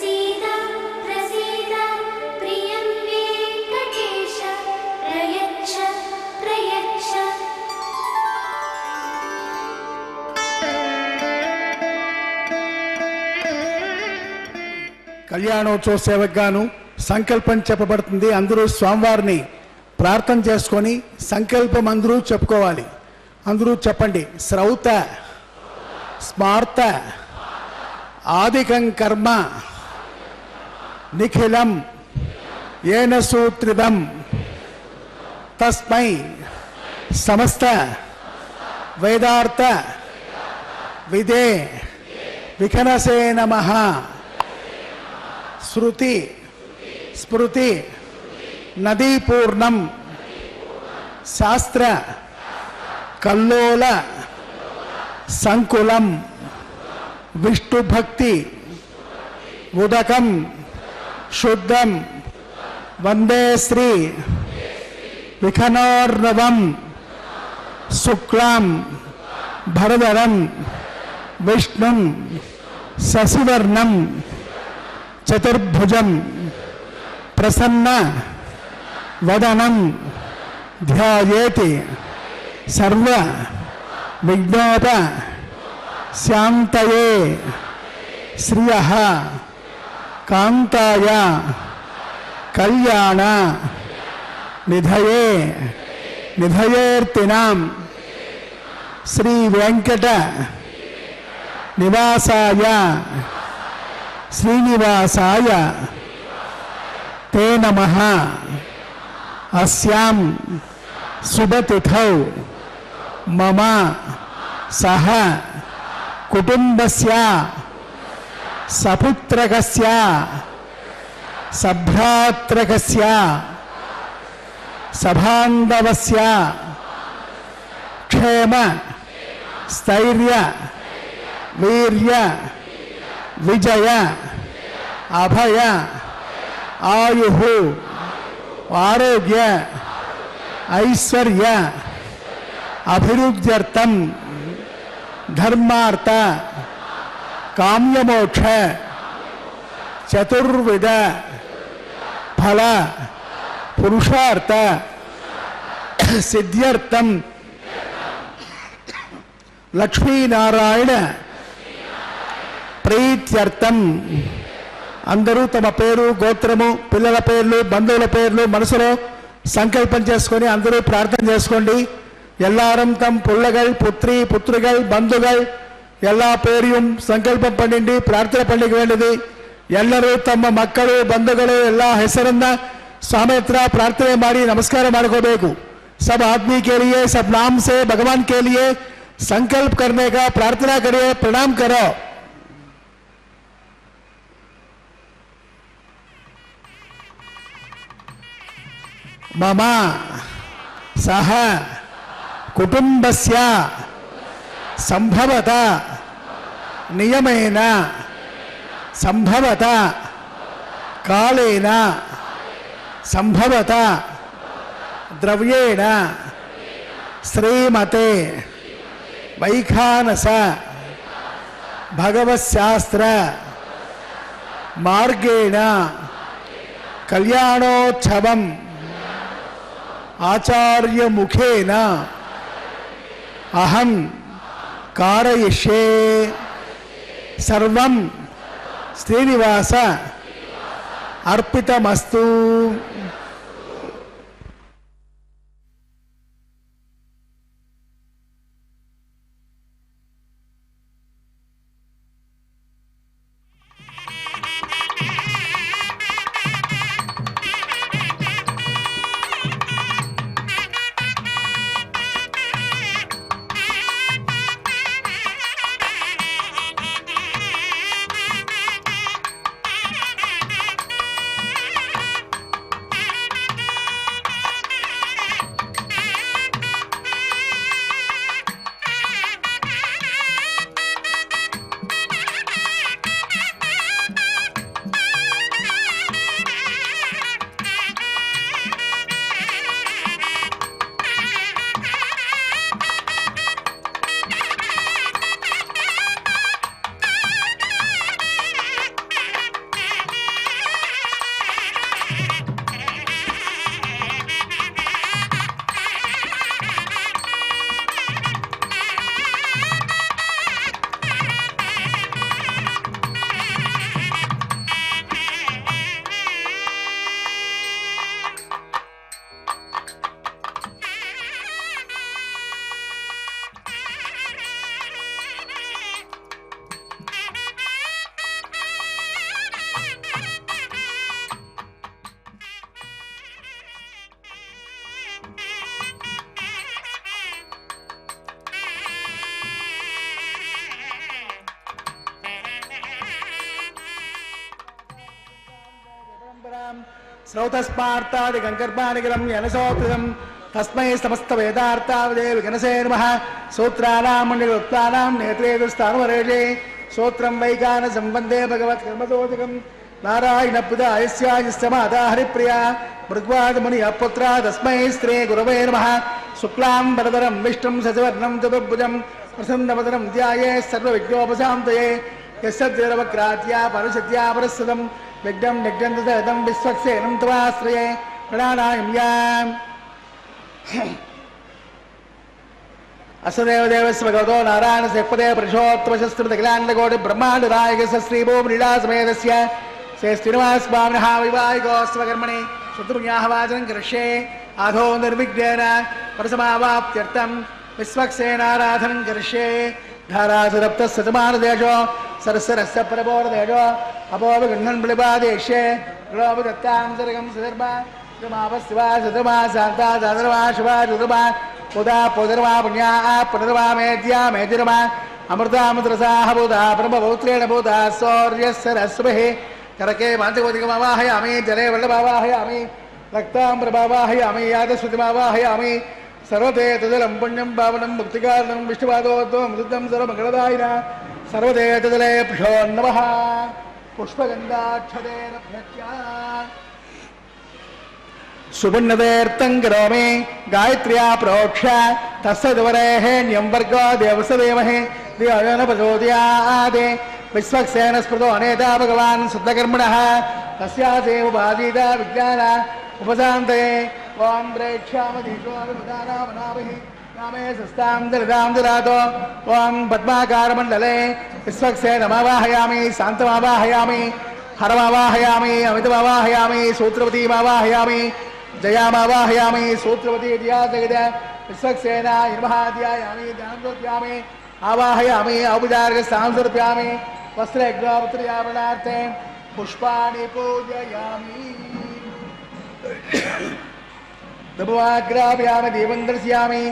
प्रसीद प्रसीद प्रियं वेङ्कटेश प्रयच्छ प्रयच्छ। కళ్యాణోత్సవ సేవకుగాను సంకల్పం చెప్పబడుతుంది. అందరూ స్వామివారిని ప్రార్థన చేసుకొని సంకల్పం అందరూ చెప్పుకోవాలి. అందరూ చెప్పండి. శ్రౌత స్మార్త ఆదికం కర్మ నిఖిలం ఏన సూత్రితం తస్మై సమస్త వేదార్థ విదే వికనసే నమః. శృతి స్మృతి నదీపూర్ణం శాస్త్ర కల్లోల సంకులం విష్ణుభక్తి ఉదకం శుద్ధం వందే శ్రీ విఖనోర్ణవం శుక్లాం భరధరం విష్ణుం శశివర్ణం చతుర్భుజం ప్రసన్న వదనం ధ్యాయేతి సర్వ విఘ్నోప శాంతయే శ్రియః కాంతాయ కళ్యాణ నిధయే నిధయేర్తినాం శ్రీ వెంకట నివాసాయ శ్రీనివాసాయ తే నమః. అస్యాం శుభతిథౌ మమ సహ కుటుంబస్య సపుత్రకస్య సభ్రాత్రకస్య సబాంధవస్య క్షేమ స్థైర్య వీర్య విజయ అభయ ఆయుః ఆరోగ్య ఐశ్వర్య అభివృద్ధ్యర్థం ధర్మార్థ కామ్యమోక్ష చతుర్విధ ఫల పురుషార్థ సిద్ధ్యర్థం లక్ష్మీనారాయణ ప్రీత్యర్థం. అందరూ తమ పేరు గోత్రము పిల్లల పేర్లు బంధువుల పేర్లు మనసులో సంకల్పం చేసుకొని అందరూ ప్రార్థన చేసుకోండి. எல்லாரும் தம் பிள்ளைகள் புத்திரி புத்திரிகள் பந்துகள் எல்லா பேரையும் ಸಂಕಲ್ಪ பண்ணிண்டு ಪ್ರಾರ್ಥನೆ பண்ணಲಿಕ್ಕೆ வேண்டியது. ಎಲ್ಲರೂ ತಮ್ಮ ಮಕ್ಕಳು ಬಂಧುಗಳು ಎಲ್ಲ ಹೆಸರನ್ನ ಸ್ವಾಮಿ ಹತ್ರ ಪ್ರಾರ್ಥನೆ ಮಾಡಿ ನಮಸ್ಕಾರ ಮಾಡ್ಕೋಬೇಕು. सब आदमी के लिए सब नाम से भगवान के लिए संकल्प करने का प्रार्थना करिए, प्रणाम करो. मम सह कुटुंबस्य संभवत नियमेन संभवत कालेन संभवत द्रव्येण श्रीमते वैखानस भगवत्शास्त्र मार्गेण कल्याणोत्सवम् आचार्य मुखेन अहं कारयिष्ये. सर्वं श्रीनिवास अर्पितमस्तु. श्रौतस्मार्तादि गंगर्भानिगरं यनसोत्तम तस्मै समस्त वेदार्थावदेव गणसे नमः सूत्राणां मंडलोत्तानां नेत्रे दुस्तानुवरेजे सूत्रं वैगान संबंधे भगवत् कर्मदोदकं नारायण पुदायस्यायस्तमादा हरिप्रिया मृग्वाद मुनि अपुत्रा तस्मै स्त्रे गुरवे नमः शुक्लां वरदरं विष्णुं सजवर्णं चतुर्भुजं प्रसन्नवदनं ध्याये सर्वविघ्नोपशान्तये यस्यद्वैरवक्राद्या परसत्या परस्सदं विघ्नं निघ्नन्तदं विश्वक्सेनं तवाश्रये प्रणानायं याम् असदेव देवस्य भगवतो नारायणस्य पदे पुरुषोत्तमशस्त्रमखिलाण्डकोटि ब्रह्माण्डनायकस्य श्रीभूमिलीलासमेतस्य श्री श्रीनिवास स्वामिनः वैवाहिकोत्सव कर्मणि शत्रुपुण्याः वाचनं करिष्ये आधो निर्विघ्नेन परसमावाप्त्यर्थं विश्वक्सेनाराधनं करिष्ये धारासुरप्तस्य समानदेशो सरस्वरस्य परपोरदेशो अपोपगृह्णन् बलिपादेश्ये ग्लोपदत्तान्तरगं सुधर्मा मावस्वा सुधर्मा शान्ता दादर्वा शिवा सुधर्मा पुदा पुदर्वा पुण्या पुनर्वा मेद्या मेदिर्मा अमृतामृतरसाः बोधा ब्रह्मपौत्रेण बोधा सौर्यस्य रश्मिः करके मान्तिकोदिकमावाहयामि जले वल्लभावाहयामि रक्ताम्रभावाहयामि यादश्रुतिमावाहयामि सर्वते तदलं पुण्यं पावनं मुक्तिकारणं विष्णुपादोत्तमं मृतं सर्वमङ्गलदायिन सर्वते तदलेभ्यो नमः पुष्पगन्धाक्षतेन प्रत्या सुपुण्यतेऽर्थं करोमि गायत्र्या प्रोक्ष तस्सद्वरेः न्यं वर्गो देवस्य देमहे धियो न प्रचोदयात् विश्वक्सेन स्मृतो अनेता भगवान् शुद्धकर्मणः तस्यासेव उपादीता विज्ञान उपशान्तये ॐ प्रेक्ष्यामधीशोऽनुदानामनाभिः नामे सस्तां दलितां ददातो ॐ पद्माकारमण्डले विश्वक्सेनमावाहयामि शान्तमावाहयामि हरमावाहयामि अमितमावाहयामि सूत्रवतीमावाहयामि जयामावाहयामि सूत्रवती जयाजगद विश्वक्सेना निर्महाध्यायामि ध्यानोद्यामि आवाहयामि औपचारिकस्नानं समर्पयामि वस्त्रयज्ञोपत्र्यापणार्थे पुष्पाणि पूजयामि दभवाग्रापयामि दीपं दर्शयामि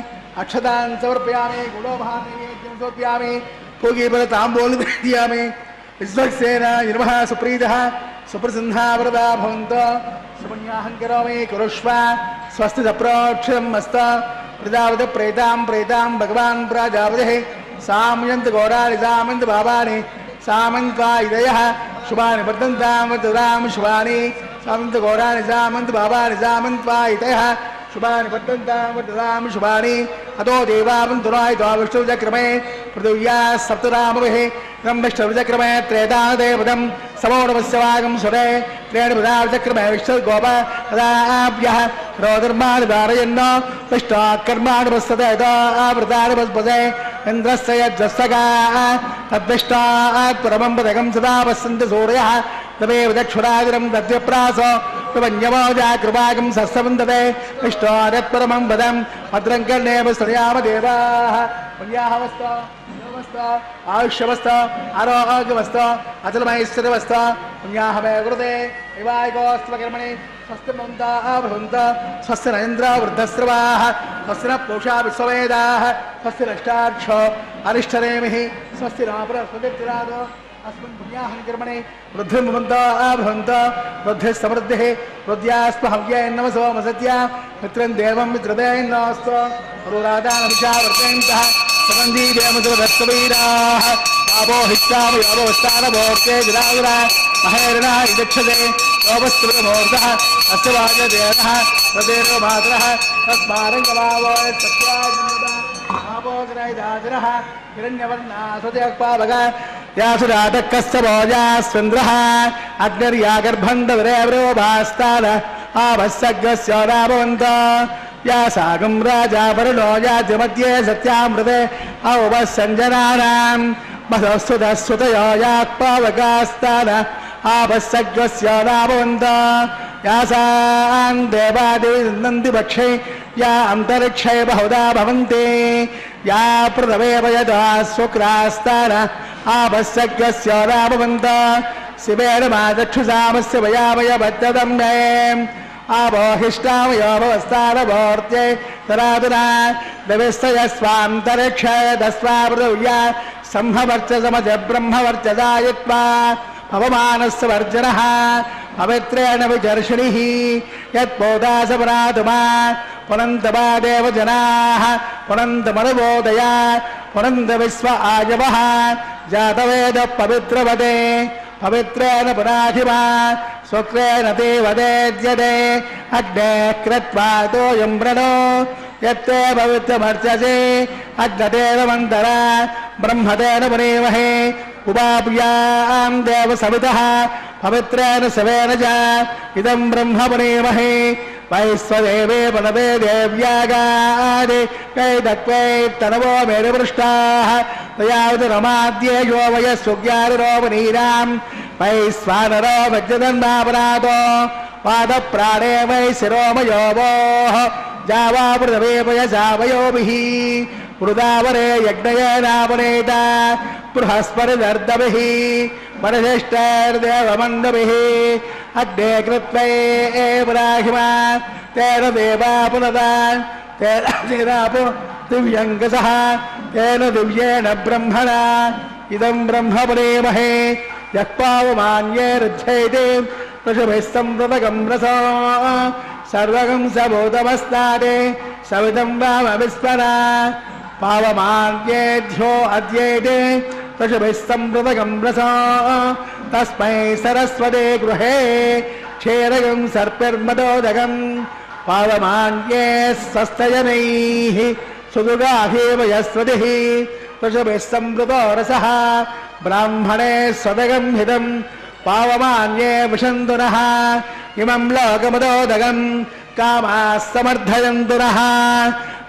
अक्षतान् समर्पयामि गुडोभानैवेद्यं समर्पयामि पूगीफलताम्बूलं दीयामि विश्वक्सेना निर्मः सुप्रीतः सुप्रसन्ना वरदा भवन्तु सुपुण्याहं करोमि कुरुष्व स्वस्ति सप्रोक्षरं मस्त प्रजापति प्रेतां भगवान् प्रजापतिः सामयन्त घोराणि सामन्त भावानि सामन्त्वा इदयः शुभानि वर्धन्तां वर्धतां शुभानि सामन्त घोराणि सामन्त भावानि सामन्त्वा इदयः शुभानि वर्धन्तां वर्धतां शुभानि अतो देवावन्तुनायित्वा विष्णुचक्रमे पृथिव्या सप्तरामभिः विष्णुचक्रमे त्रेतादेवदं समोणवस्यवागं सुरे त्रेणुपदाचक्रमे विष्णुगोप तदाभ्यः रोधर्माणि धारयन्न विष्णाकर्माणि वस्तते आवृतानि इन्द्रस्य यज्जस्तका तद्विष्टात् परमं पदकं सदा वसन्ति सूर्यः तमेव दक्षुरादिरं तद्व्यप्रासो प्रपञ्चमोजा कृपाकं सस्यवन्दते विष्णोरत्परमं पदं भद्रं कर्णेव श्रयाम देवाः पुण्याहवस्तो आयुष्यवस्त आरोग्यवस्त अचलमैश्वर्यवस्त पुण्याहमे गुरुते विवाहिकोत्सवकर्मणि स्वस्ति भवन्त स्वस्ति न इन्द्रो वृद्धस्रवाः स्वस्ति न पूषा विश्ववेदाः स्वस्ति नष्टाक्षो अरिष्टरेमिः स्वस्ति न बृहस्पतिर्दिनादो अस्मिन् पुण्याहं कर्मणि वृद्धिं भवन्त वृद्धिः समृद्धिः वृद्ध्यास्महव्येन्नमसो मसत्या मित्रं देवं मित्रदेन्नोऽस्तु पुरुरादानभिषावर्तेन्तः सुगन्धी देवमुद्रदत्तवीराः आपो हिष्टामयोपस्थानभोक्ते गिरागिरा महेरणा इदक्षते योपस्त्रिमूर्धः अस्य वाजदेवः प्रदेरो मातरः तस्मारङ्गमावो सत्याजिनः आपोग्रहिदाजिनः हिरण्यवर्णासुजक्पावग यासुरातकस्य भोजास्वेन्द्रः अग्निर्यागर्भन्दविरेवरोभास्तान आवस्सग्रस्य रामवन्त या सागं राजा वरुणो याजमध्ये सत्यामृते औवसञ्जनानां मधुस्तुतस्तुतयो यात्पावकास्तान आवस्सग्रस्य रामवन्त यासां देवादिनन्दिपक्षे या अन्तरिक्षे बहुधा भवन्ति या पृथवेव यदा शुक्रास्तान आवस्सग्रस्य रामवन्त शिवेन माचक्षुषामस्य वयामयभद्रदं मे आबोहिष्टामयोभवस्थानभोर्त्यै तरादुना दिविस्तयस्वान्तरिक्षे दस्वा पृथिव्या संहवर्चसमज ब्रह्मवर्चसायित्वा ಅವಮಾನಸ್ಸ ವರ್ಜನಃ ಪವಿತ್ರೇಣ ವಿಚರ್ಷಿಣಿಃ ಯತ್ಪೋದಾಸಪರಾಧುಮಾ ಪುನಂತಮಾ ದೇವ ಜನಾಃ ಪುನಂತಮನುಬೋದಯ ಪುನಂತ ವಿಶ್ವ ಆಜವಃ ಜಾತವೇದ ಪವಿತ್ರವದೇ ಪವಿತ್ರೇಣ ಪುರಾಧಿಮಾ ಸ್ವಕ್ರೇಣ ದೇವದೇಜ್ಯತೆ ಅಗ್ನೇ ಕೃತ್ವಾ ತೋಯಂ ಪ್ರಣೋ ಯತ್ತೇ ಪವಿತ್ರಮರ್ಚಸೆ ಅಗ್ನತೇನ ಮಂತರ ಬ್ರಹ್ಮತೇನ ಪುನೇಮಹೇ ಉಪಾಪ್ಯಾಂ ದೇವ ಸವಿತಃ ಪವಿತ್ರೇಣ ಸವೇನ ಚ ಇದಂ ಬ್ರಹ್ಮ ಪುನೇಮಹೇ ವೈಶ್ವದೇವೇ ಪನವೇ ದೇವ್ಯಾಗಾದೆ ಕೈದಕ್ವೈ ತನವೋ ಮೇರುಪೃಷ್ಟಾಃ ತಯಾವತರಮಾದ್ಯೇಯೋ ವಯಸ್ಸುಜ್ಞಾನರೋಪನೀನಾಂ ವೈಶ್ವಾನರೋ ವಜ್ರದನ್ಮಾಪರಾಧೋ ಪಾದಪ್ರಾಣೇ ವೈ ಶಿರೋಮಯೋವೋಃ ಜಾವಾಮೃತಮೇ ಪಯಸಾ ವಯೋಭಿಃ ವೃದಾವರೇ ಯಜ್ಞಯೇನಾಪನೇತ ಬೃಹಸ್ಪತಿರ್ದಭಿಃ ಪರಿಶಿಷ್ಟೈರ್ದೇವಮಂಡಭಿಃ ಅಗ್ನೇ ಕೃತ್ವೇ ಪುರಾಹಿಮಾ ತೇನ ದೇವಾ ಪುನದ ತೇನ ದಿನಾಪು ದಿವ್ಯಂಗಸಃ ತೇನ ದಿವ್ಯೇನ ಬ್ರಹ್ಮಣ ಇದಂ ಬ್ರಹ್ಮ ಪುನೇಮಹೇ ಯಃ ಪಾವಮಾನ್ಯೇ ರುಧ್ಯೈತೆ ಋಷಭಿಃ ಸಂವೃತಗಂ ರಸೋ ಸರ್ವಗಂ ಸಭೂತಮಸ್ತಾದೆ ಸವಿತಂ ರಾಮ ವಿಸ್ಮರ ಪಾವಮಾನ್ಯೇಧ್ಯ ಅದ್ಯೈತೆ ಋಷಭಿಃ ಸಂವೃತಗಂ ರಸೋ ತಸ್ಮೈ ಸರಸ್ವತೆ ಗೃಹೇ ಕ್ಷೇರಗಂ ಸರ್ಪಿರ್ಮದೋದಗಂ ಪಾವಮಾನ್ಯೇ ಸ್ವಸ್ತಯನೈಃ ಸುದುಗಾಹೇವ ಯಸ್ವತಿಃ ಋಷಭಿಃ ಸಂವೃತೋ ರಸಃ ಬ್ರಾಹ್ಮಣೇ ಸ್ವದಗಂ ಹಿತಂ ಪಾವಮಾನ್ಯೇ ವಿಶಂತು ನಃ ಇಮಂ ಲೋಕಮದೋದಗಂ ಕಾಮಾಃ ಸಮರ್ಥಯಂತು ನಃ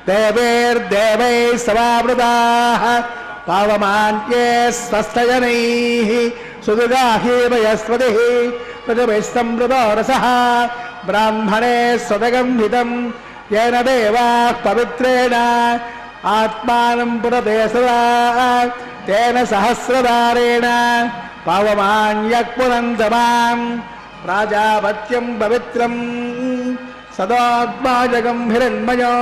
ದೇವೈರ್ದೇವೈಃ ಸಮಾವೃತಾಃ ಪಾವಮಾನ್ಯೇ ಸ್ವಸ್ತಯನೈಃ ಸುದುಗಾಹೇವ ಯಸ್ವತಿಃ ಋಷಭಿಃ ಸಂವೃತೋ ರಸಃ ಬ್ರಾಹ್ಮಣೇ ಸ್ವದಗಂ ಹಿತಂ ಯೇನ ದೇವಾಃ ಪವಿತ್ರೇಣ ಆತ್ಮಾನಂ ಪುರತೆ ಸದಾ ತೇನ ಸಹಸ್ರಧಾರೇಣ ಪಾವಮಾನ್ಯಃ ಪುನಂತಮಾಂ ಪ್ರಾಜಾಪತ್ಯಂ ಪವಿತ್ರಂ ಸದಾತ್ಮಾಜಗಂ ಹಿರಣ್ಮಯೋ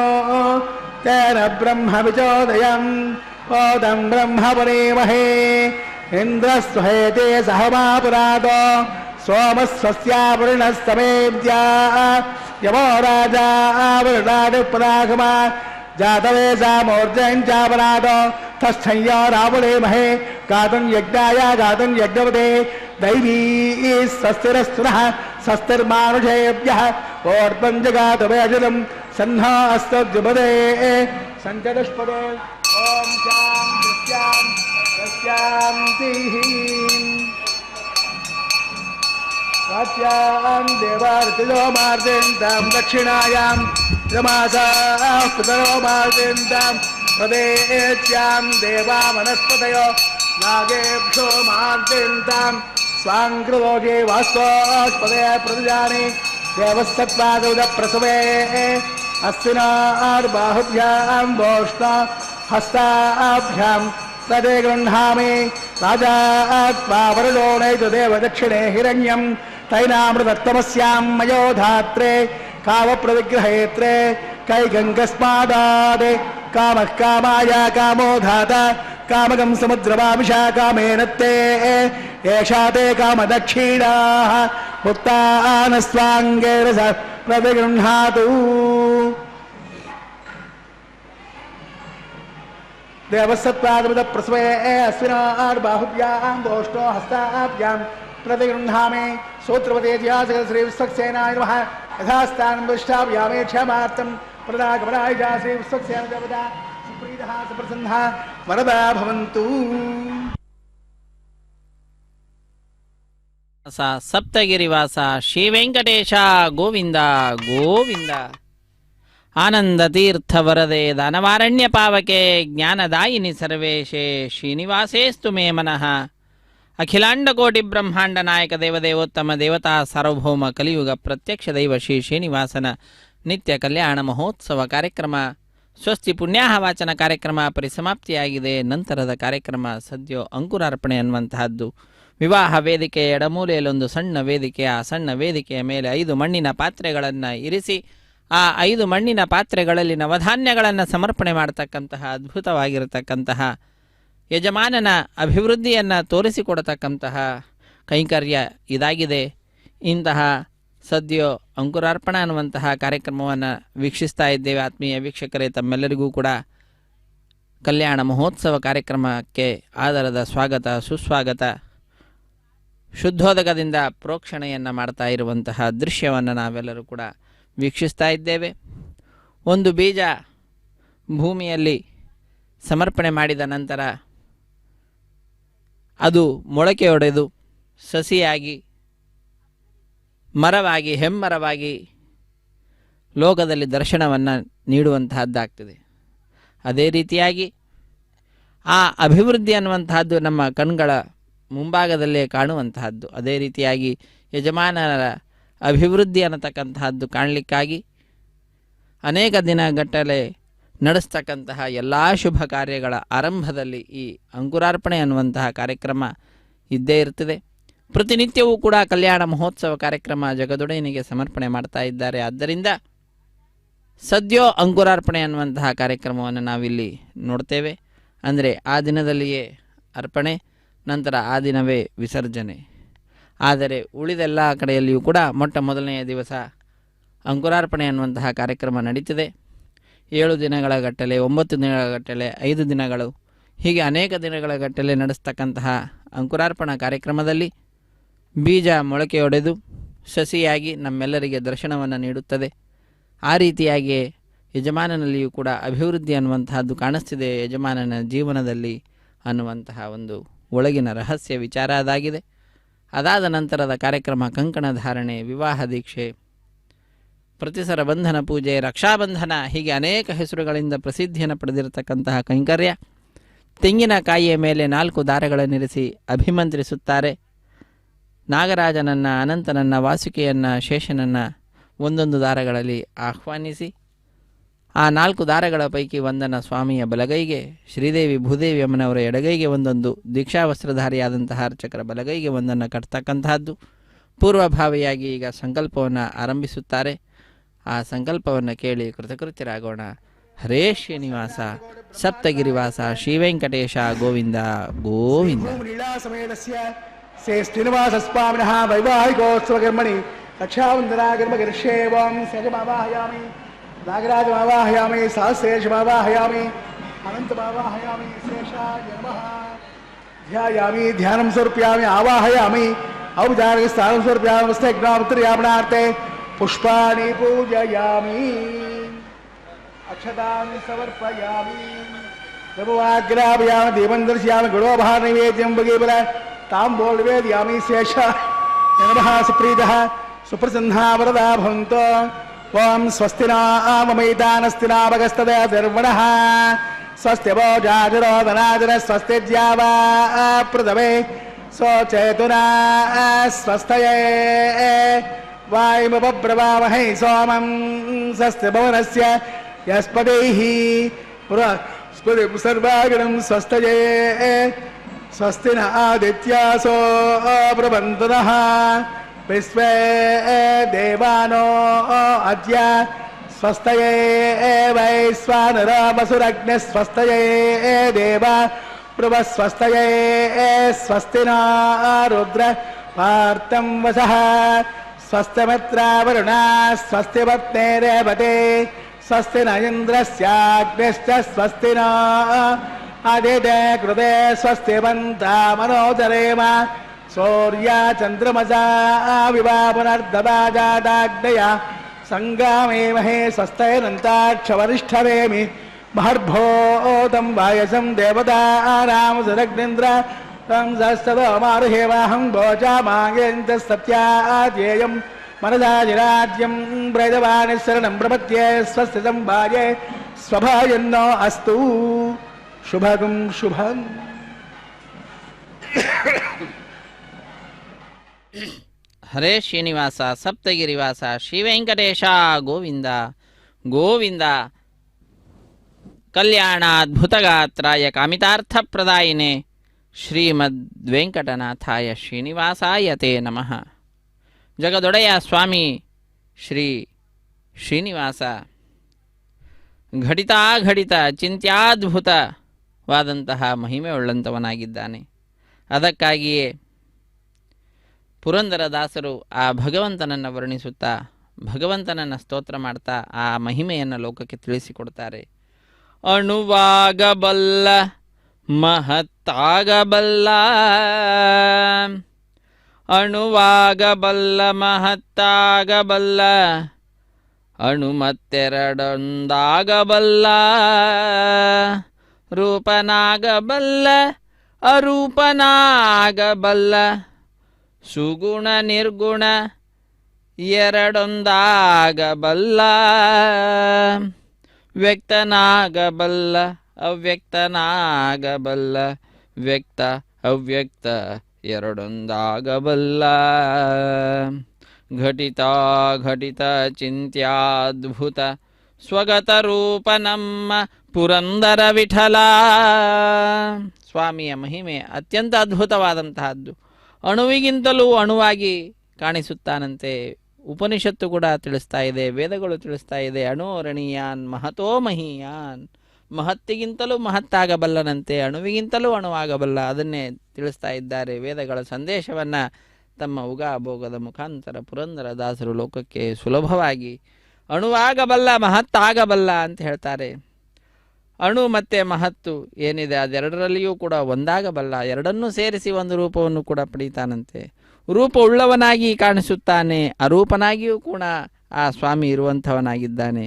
ತೇನ ಬ್ರಹ್ಮ ವಿಚೋದಯಂ ಓದಂ ಬ್ರಹ್ಮ ಪುನೇಮಹೇ ಇಂದ್ರಸ್ವಹೇತೆ ಸಹಮಾಪುರಾದೋ ಸೋಮಸ್ವಸ್ಯಾಪುರ್ಣಸ್ತಮೇದ್ಯಾ ಯಮೋ ರಾಜಾ ಆವೃಣಾದಿಪರಾಗಮ ಜಾತವೇಶಾಮೋರ್ಜಂಚಾಪರಾಧೋ ತಸ್ಥಯ್ಯೋ ರಾವಣೇಮಹೇ ಗಾತುಂ ಯಜ್ಞಾಯ ಗಾತುಂ ಯಜ್ಞವತೆ ದೈವೀ ಸ್ವಸ್ತಿರಸ್ತುನಃ ಸ್ವಸ್ತಿರ್ಮಾನುಷೇಭ್ಯಃ ಓರ್ಧ್ವಂ ಜಗಾತವೇಶದಂ ಸನ್ನೋ ಅಸ್ತದ್ಯುಪದೇ ಸಂಚದುಷ್ಪದೇ ಓಂ ಶಾಂತಿಃ वाच्यां देवार्तिलो मार्देन्तां दक्षिणायां रमासाः पितरो मार्देन्तां प्रदेच्यां देवा वनस्पतयो नागेभ्यो मार्देन्तां स्वाङ्कृलोके वास्तोस्पदे प्रतिजाने देवसत्त्वादुदप्रसवे अस्विनार्बाहुभ्यां वोष्णा हस्ताभ्यां तदे गृह्णामि राजा त्वावरुणो नैतु देवदक्षिणे हिरण्यं तैनामृतत्तमस्यां मयो धात्रे कामप्रविग्रहेत्रे कैगङ्गस्मादादे कामः कामाय कामो धाता कामकं समुद्रमामिषा कामेन ते एषा ते कामदक्षिणाः उत्तानस्वाङ्गेन स प्रतिगृह्णातु देवसत्त्वादमिद प्रसवे अस्विनार्बाहुभ्यां वोष्णो हस्ताभ्यां प्रतिगृह्णामि सूत्रवते जियासक श्री विश्वक्सेनाय नमः यथास्थानं विष्टाभ्यामे क्षमार्थं प्रदागमनाय श्री विश्वक्सेन देवता सुप्रीतः सुप्रसन्नः वरदा भवन्तु। ಸಪ್ತಗಿರಿವಾಸ ಶ್ರೀ ವೆಂಕಟೇಶ ಗೋವಿಂದ ಗೋವಿಂದ. ಆನಂದ ತೀರ್ಥ ವರದೆ ದಾನವಾರಣ್ಯ ಪಾವಕೆ ಜ್ಞಾನದಾಯಿನಿ ಸರ್ವೇಶೇ ಶ್ರೀನಿವಾಸೇಸ್ತು ಮೇ ಮನಃ. ಅಖಿಲಾಂಡ ಕೋಟಿ ಬ್ರಹ್ಮಾಂಡ ನಾಯಕ ದೇವದೇವೋತ್ತಮ ದೇವತಾ ಸಾರ್ವಭೌಮ ಕಲಿಯುಗ ಪ್ರತ್ಯಕ್ಷ ದೈವ ಶ್ರೀ ಶ್ರೀನಿವಾಸನ ನಿತ್ಯ ಕಲ್ಯಾಣ ಮಹೋತ್ಸವ ಕಾರ್ಯಕ್ರಮ ಸ್ವಸ್ತಿ ಪುಣ್ಯಾಹ ವಾಚನ ಕಾರ್ಯಕ್ರಮ ಪರಿಸಮಾಪ್ತಿಯಾಗಿದೆ. ನಂತರದ ಕಾರ್ಯಕ್ರಮ ಸದ್ಯೋ ಅಂಕುರಾರ್ಪಣೆ ಅನ್ನುವಂತಹದ್ದು. ವಿವಾಹ ವೇದಿಕೆಯ ಎಡಮೂಲೆಯಲ್ಲೊಂದು ಸಣ್ಣ ವೇದಿಕೆ, ಆ ಸಣ್ಣ ವೇದಿಕೆಯ ಮೇಲೆ 5 ಮಣ್ಣಿನ ಪಾತ್ರೆಗಳನ್ನು ಇರಿಸಿ ಆ 5 ಮಣ್ಣಿನ ಪಾತ್ರೆಗಳಲ್ಲಿ ನವಧಾನ್ಯಗಳನ್ನು ಸಮರ್ಪಣೆ ಮಾಡತಕ್ಕಂತಹ ಅದ್ಭುತವಾಗಿರತಕ್ಕಂತಹ ಯಜಮಾನನ ಅಭಿವೃದ್ಧಿಯನ್ನು ತೋರಿಸಿಕೊಡತಕ್ಕಂತಹ ಕೈಂಕರ್ಯ ಇದಾಗಿದೆ. ಇಂತಹ ಸದ್ಯೋ ಅಂಕುರಾರ್ಪಣ ಅನ್ನುವಂತಹ ಕಾರ್ಯಕ್ರಮವನ್ನು ವೀಕ್ಷಿಸ್ತಾ ಇದ್ದೇವೆ. ಆತ್ಮೀಯ ವೀಕ್ಷಕರೇ, ತಮ್ಮೆಲ್ಲರಿಗೂ ಕೂಡ ಕಲ್ಯಾಣ ಮಹೋತ್ಸವ ಕಾರ್ಯಕ್ರಮಕ್ಕೆ ಆದರದ ಸ್ವಾಗತ ಸುಸ್ವಾಗತ. ಶುದ್ಧೋದಕದಿಂದ ಪ್ರೋಕ್ಷಣೆಯನ್ನು ಮಾಡ್ತಾ ಇರುವಂತಹ ದೃಶ್ಯವನ್ನು ನಾವೆಲ್ಲರೂ ಕೂಡ ವೀಕ್ಷಿಸ್ತಾ ಇದ್ದೇವೆ. ಒಂದು ಬೀಜ ಭೂಮಿಯಲ್ಲಿ ಸಮರ್ಪಣೆ ಮಾಡಿದ ನಂತರ ಅದು ಮೊಳಕೆಯೊಡೆದು ಸಸಿಯಾಗಿ ಮರವಾಗಿ ಹೆಮ್ಮರವಾಗಿ ಲೋಕದಲ್ಲಿ ದರ್ಶನವನ್ನು ನೀಡುವಂತಹದ್ದಾಗ್ತದೆ. ಅದೇ ರೀತಿಯಾಗಿ ಆ ಅಭಿವೃದ್ಧಿ ಅನ್ನುವಂತಹದ್ದು ನಮ್ಮ ಕಣ್ಗಳ ಮುಂಭಾಗದಲ್ಲೇ ಕಾಣುವಂತಹದ್ದು. ಅದೇ ರೀತಿಯಾಗಿ ಯಜಮಾನರ ಅಭಿವೃದ್ಧಿ ಅನ್ನತಕ್ಕಂತಹದ್ದು ಕಾಣಲಿಕ್ಕಾಗಿ ಅನೇಕ ದಿನಗಟ್ಟಲೆ ನಡೆಸ್ತಕ್ಕಂತಹ ಎಲ್ಲ ಶುಭ ಕಾರ್ಯಗಳ ಆರಂಭದಲ್ಲಿ ಈ ಅಂಕುರಾರ್ಪಣೆ ಅನ್ನುವಂತಹ ಕಾರ್ಯಕ್ರಮ ಇದ್ದೇ ಇರ್ತದೆ. ಪ್ರತಿನಿತ್ಯವೂ ಕೂಡ ಕಲ್ಯಾಣ ಮಹೋತ್ಸವ ಕಾರ್ಯಕ್ರಮ ಜಗದೊಡೆಯನಿಗೆ ಸಮರ್ಪಣೆ ಮಾಡ್ತಾ ಇದ್ದಾರೆ. ಆದ್ದರಿಂದ ಸದ್ಯೋ ಅಂಕುರಾರ್ಪಣೆ ಅನ್ನುವಂತಹ ಕಾರ್ಯಕ್ರಮವನ್ನು ನಾವಿಲ್ಲಿ ನೋಡ್ತೇವೆ. ಅಂದರೆ ಆ ದಿನದಲ್ಲಿಯೇ ಅರ್ಪಣೆ, ನಂತರ ಆ ದಿನವೇ ವಿಸರ್ಜನೆ. ಆದರೆ ಉಳಿದೆಲ್ಲ ಕಡೆಯಲ್ಲಿಯೂ ಕೂಡ ಮೊಟ್ಟ ಮೊದಲನೆಯ ದಿವಸ ಅಂಕುರಾರ್ಪಣೆ ಅನ್ನುವಂತಹ ಕಾರ್ಯಕ್ರಮ ನಡೀತದೆ. 7 ದಿನಗಳ ಗಟ್ಟಲೆ, 9 ದಿನಗಳ ಗಟ್ಟಲೆ, 5 ದಿನಗಳು, ಹೀಗೆ ಅನೇಕ ದಿನಗಳ ಗಟ್ಟಲೆ ನಡೆಸ್ತಕ್ಕಂತಹ ಅಂಕುರಾರ್ಪಣಾ ಕಾರ್ಯಕ್ರಮದಲ್ಲಿ ಬೀಜ ಮೊಳಕೆಯೊಡೆದು ಸಸಿಯಾಗಿ ನಮ್ಮೆಲ್ಲರಿಗೆ ದರ್ಶನವನ್ನು ನೀಡುತ್ತದೆ. ಆ ರೀತಿಯಾಗಿಯೇ ಯಜಮಾನನಲ್ಲಿಯೂ ಕೂಡ ಅಭಿವೃದ್ಧಿ ಅನ್ನುವಂತಹದ್ದು ಕಾಣಿಸ್ತಿದೆ ಯಜಮಾನನ ಜೀವನದಲ್ಲಿ ಅನ್ನುವಂತಹ ಒಂದು ಒಳಗಿನ ರಹಸ್ಯ ವಿಚಾರ ಅದಾಗಿದೆ. ಅದಾದ ನಂತರದ ಕಾರ್ಯಕ್ರಮ ಕಂಕಣ ಧಾರಣೆ, ವಿವಾಹ ದೀಕ್ಷೆ, ಪ್ರತಿಸರ ಬಂಧನ ಪೂಜೆ, ರಕ್ಷಾಬಂಧನ, ಹೀಗೆ ಅನೇಕ ಹೆಸರುಗಳಿಂದ ಪ್ರಸಿದ್ಧಿಯನ್ನು ಪಡೆದಿರತಕ್ಕಂತಹ ಕೈಂಕರ್ಯ. ತೆಂಗಿನಕಾಯಿಯ ಮೇಲೆ 4 ದಾರಗಳನ್ನಿರಿಸಿ ಅಭಿಮಂತ್ರಿಸುತ್ತಾರೆ. ನಾಗರಾಜನನ್ನು, ಅನಂತನನ್ನು, ವಾಸುಕಿಯನ್ನು, ಶೇಷನನ್ನು ಒಂದೊಂದು ದಾರಗಳಲ್ಲಿ ಆಹ್ವಾನಿಸಿ ಆ 4 ದಾರಗಳ ಪೈಕಿ ಒಂದನ್ನು ಸ್ವಾಮಿಯ ಬಲಗೈಗೆ, ಶ್ರೀದೇವಿ ಭೂದೇವಿ ಅಮ್ಮನವರ ಎಡಗೈಗೆ ಒಂದೊಂದು, ದೀಕ್ಷಾವಸ್ತ್ರಧಾರಿಯಾದಂತಹ ಅರ್ಚಕರ ಬಲಗೈಗೆ ಒಂದನ್ನು ಕಟ್ತಕ್ಕಂತಹದ್ದು ಪೂರ್ವಭಾವಿಯಾಗಿ ಈಗ ಸಂಕಲ್ಪವನ್ನು ಆರಂಭಿಸುತ್ತಾರೆ. ಆ ಸಂಕಲ್ಪವನ್ನು ಕೇಳಿ ಕೃತಕೃತ್ಯರಾಗೋಣ. ಹರೇ ಶ್ರೀನಿವಾಸ ಸಪ್ತಗಿರಿವಾಸ ಶ್ರೀ ವೆಂಕಟೇಶ ಗೋವಿಂದ ಗೋವಿಂದ. ಶ್ರೀನಿವಾಸ ಸ್ವಾಮಿನಃ ವೈವಾಹಿಕೋತ್ಸವ ಕರ್ಮಣಿ ರಕ್ಷಾವಂದನಾ ಕರ್ಮಗಿರ್ಷೇವಂ ಸಜಮಾವಾಹಯಾಮಿ, ನಾಗರಾಜಮಾವಾಹಯಾಮಿ, ಸಹಸ್ರೇಶಮಾವಾಹಯಾಮಿ, ಅನಂತಮಾವಾಹಯಾಮಿ, ಶೇಷಾಯ ನಮಃ. ಧ್ಯಾಯಾಮಿ, ಧ್ಯಾನಂ ಸಮರ್ಪಯಾಮಿ, ಆವಾಹಯಾಮಿ, ಔಪಚಾರಿಕ ಸ್ಥಾನಂ ಸಮರ್ಪಯಾಮಿ, ವಸ್ತ್ರಜ್ಞಾಪತ್ರಯಾಮನಾರ್ತೆ ಪುಷ್ಪಾಣಿ ಪೂಜಯಾಮಿ, ಅಕ್ಷತಾನಿ ಸಮರ್ಪಯಾಮಿ, ಪ್ರಭುವಾಗ್ರಾಪಯಾಮಿ, ದೀಪಂ ದರ್ಶಯಾಮಿ, ಗುಡೋಪಹಾರ ನೈವೇದ್ಯಂ ಭಗೀಬಲ ತಾಂಬೋಲ್ ನಿವೇದಯಾಮಿ. ಶೇಷ ನಮಃ. ಸುಪ್ರೀತಃ ಸುಪ್ರಸನ್ನಾ ವರದಾ ಭವಂತು. ಓಂ ಸ್ವಸ್ತಿ ನಾಮೈತಾನಸ್ತಿನಾಭಗಸ್ತದರ್ವಣಃ ಸ್ವಸ್ತಿ ಭೋಜಾಜರೋದನಾಜರ ಸ್ವಸ್ತಿ ಜ್ಯಾವಾ ಪ್ರಥಮೆ ಸ್ವಚೇತುನಾ ಸ್ವಸ್ಥಯೇ ವಾಯುಮುಪಬ್ರವಾಮಹೈ ಸೋಮಂ ಸ್ವಸ್ತಿ ಭುವನಸ್ಯ ಯಸ್ಪತೈಃ ಬೃಹಸ್ಪತಿ ಸರ್ವಾಗಣಂ ಸ್ವಸ್ಥಯೇ ಸ್ವಸ್ತಿ ನ ಆದಿತ್ಯಾಸೋ ಪ್ರಬಂಧನಃ ವಿಶ್ವೇ ದೇವಾನೋ ಅದ್ಯ ಸ್ವಸ್ಥಯೇ ವೈಶ್ವಾನರ ವಸುರಗ್ನಿ ಸ್ವಸ್ಥಯೇ ದೇವ ಪ್ರಭ ಸ್ವಸ್ಥಯೇ ಸ್ವಸ್ತಿ ನ ರುದ್ರ ಪಾರ್ಥಂ ವಸಃ ಸ್ವಸ್ತಿಮಿತ್ರಾವರುಣ ಸ್ವಸ್ತಿ ಪತ್ನೇ ರೇವತೆ ಸ್ವಸ್ತಿ ನ ಇಂದ್ರಸ್ಯಾಗ್ನಿಶ್ಚ ಸ್ವಸ್ತಿ ನ ಆದಿತ್ಯ ಕೃತೆ ಸ್ವಸ್ತಿ ಪಂತ ಮನೋಜರೇಮ ಸೂರ್ಯ ಚಂದ್ರಮಸಾ ವಿವಾ ಪುನರ್ದದಾಜಾದಾಗ್ನಯ ಸಂಗಾಮೇಮಹೇ ಸ್ವಸ್ಥೈರಂತಾಕ್ಷವರಿಷ್ಠರೇಮಿ ಮಹರ್ಭೂತಂ ವಾಯಸಂ ದೇವತಾನಾಂ ಸುರಗ್ನೇಂದ್ರ ತಂ ಸಸ್ತದಮಾರುಹೇವಾಹಂ ಭೋಜಾಮಾಯಂತ ಸತ್ಯಾಧ್ಯೇಯಂ ಮನದಾಜಿರಾಜ್ಯಂ ಪ್ರೈದವಾನಿ ಶರಣಂ ಪ್ರಪದ್ಯೆ ಸ್ವಸ್ತಿ ಸಂಭಾಯೆ ಸ್ವಭಾಯನ್ನೋ ಅಸ್ತು. ಶುಭಗಂ ಶುಭಂ. ಹರೇ ಶ್ರೀನಿವಾಸ ಸಪ್ತಗಿರಿವಾಸ ಶ್ರೀ ವೆಂಕಟೇಶ ಗೋವಿಂದ ಗೋವಿಂದ. ಕಲ್ಯಾಣಾದ್ಭುತಗಾತ್ರಾಯ ಕಾಮಿತಾರ್ಥಪ್ರದಾಯಿನೇ ಶ್ರೀಮದ್ವೆಂಕಟನಾಥಾಯ ಶ್ರೀನಿವಾಸಾಯ ತೇ ನಮಃ. ಜಗದೊಡೆಯ ಸ್ವಾಮಿ ಶ್ರೀ ಶ್ರೀನಿವಾಸ ಘಟಿತಾಘಟಿತ ಚಿಂತ್ಯಾದ್ಭುತವಾದಂತಹ ಮಹಿಮೆ ಉಳ್ಳಂಥವನಾಗಿದ್ದಾನೆ. ಅದಕ್ಕಾಗಿಯೇ ಪುರಂದರದಾಸರು ಆ ಭಗವಂತನನ್ನು ವರ್ಣಿಸುತ್ತಾ ಭಗವಂತನನ್ನು ಸ್ತೋತ್ರ ಮಾಡ್ತಾ ಆ ಮಹಿಮೆಯನ್ನು ಲೋಕಕ್ಕೆ ತಿಳಿಸಿಕೊಡ್ತಾರೆ. ಅಣುವಾಗಬಲ್ಲ ಮಹತ್ತಾಗಬಲ್ಲ, ಅಣುವಾಗಬಲ್ಲ ಮಹತ್ತಾಗಬಲ್ಲ, ಅಣು ಮತ್ತೆರಡೊಂದಾಗಬಲ್ಲ, ರೂಪನಾಗಬಲ್ಲ ಅರೂಪನಾಗಬಲ್ಲ, ಸುಗುಣ ನಿರ್ಗುಣ ಎರಡೊಂದಾಗಬಲ್ಲ, ವ್ಯಕ್ತನಾಗಬಲ್ಲ ಅವ್ಯಕ್ತನಾಗಬಲ್ಲ, ವ್ಯಕ್ತ ಅವ್ಯಕ್ತ ಎರಡೊಂದಾಗಬಲ್ಲ, ಘಟಿತ ಘಟಿತ ಚಿಂತ್ಯಾದ್ಭುತ ಸ್ವಗತ ರೂಪ ನಮ್ಮ ಪುರಂದರ ವಿಠಲ. ಸ್ವಾಮಿಯ ಮಹಿಮೆ ಅತ್ಯಂತ ಅದ್ಭುತವಾದಂತಹದ್ದು. ಅಣುವಿಗಿಂತಲೂ ಅಣುವಾಗಿ ಕಾಣಿಸುತ್ತಾನಂತೆ. ಉಪನಿಷತ್ತು ಕೂಡ ತಿಳಿಸ್ತಾ ಇದೆ, ವೇದಗಳು ತಿಳಿಸ್ತಾ ಇದೆ. ಅಣೋರಣೀಯಾನ್ ಮಹತೋ ಮಹೀಯಾನ್, ಮಹತ್ತಿಗಿಂತಲೂ ಮಹತ್ತಾಗಬಲ್ಲನಂತೆ, ಅಣುವಿಗಿಂತಲೂ ಅಣುವಾಗಬಲ್ಲ. ಅದನ್ನೇ ತಿಳಿಸ್ತಾ ಇದ್ದಾರೆ ವೇದಗಳ ಸಂದೇಶವನ್ನು ತಮ್ಮ ಉಗಾಭೋಗದ ಮುಖಾಂತರ ಪುರಂದರದಾಸರು ಲೋಕಕ್ಕೆ ಸುಲಭವಾಗಿ ಅಣುವಾಗಬಲ್ಲ ಮಹತ್ತಾಗಬಲ್ಲ ಅಂತ ಹೇಳ್ತಾರೆ. ಅಣು ಮತ್ತು ಮಹತ್ತು ಏನಿದೆ ಅದೆರಡರಲ್ಲಿಯೂ ಕೂಡ ಒಂದಾಗಬಲ್ಲ, ಎರಡನ್ನೂ ಸೇರಿಸಿ ಒಂದು ರೂಪವನ್ನು ಕೂಡ ಪಡೀತಾನಂತೆ. ರೂಪ ಉಳ್ಳವನಾಗಿ ಕಾಣಿಸುತ್ತಾನೆ, ಅರೂಪನಾಗಿಯೂ ಕೂಡ ಆ ಸ್ವಾಮಿ ಇರುವಂಥವನಾಗಿದ್ದಾನೆ.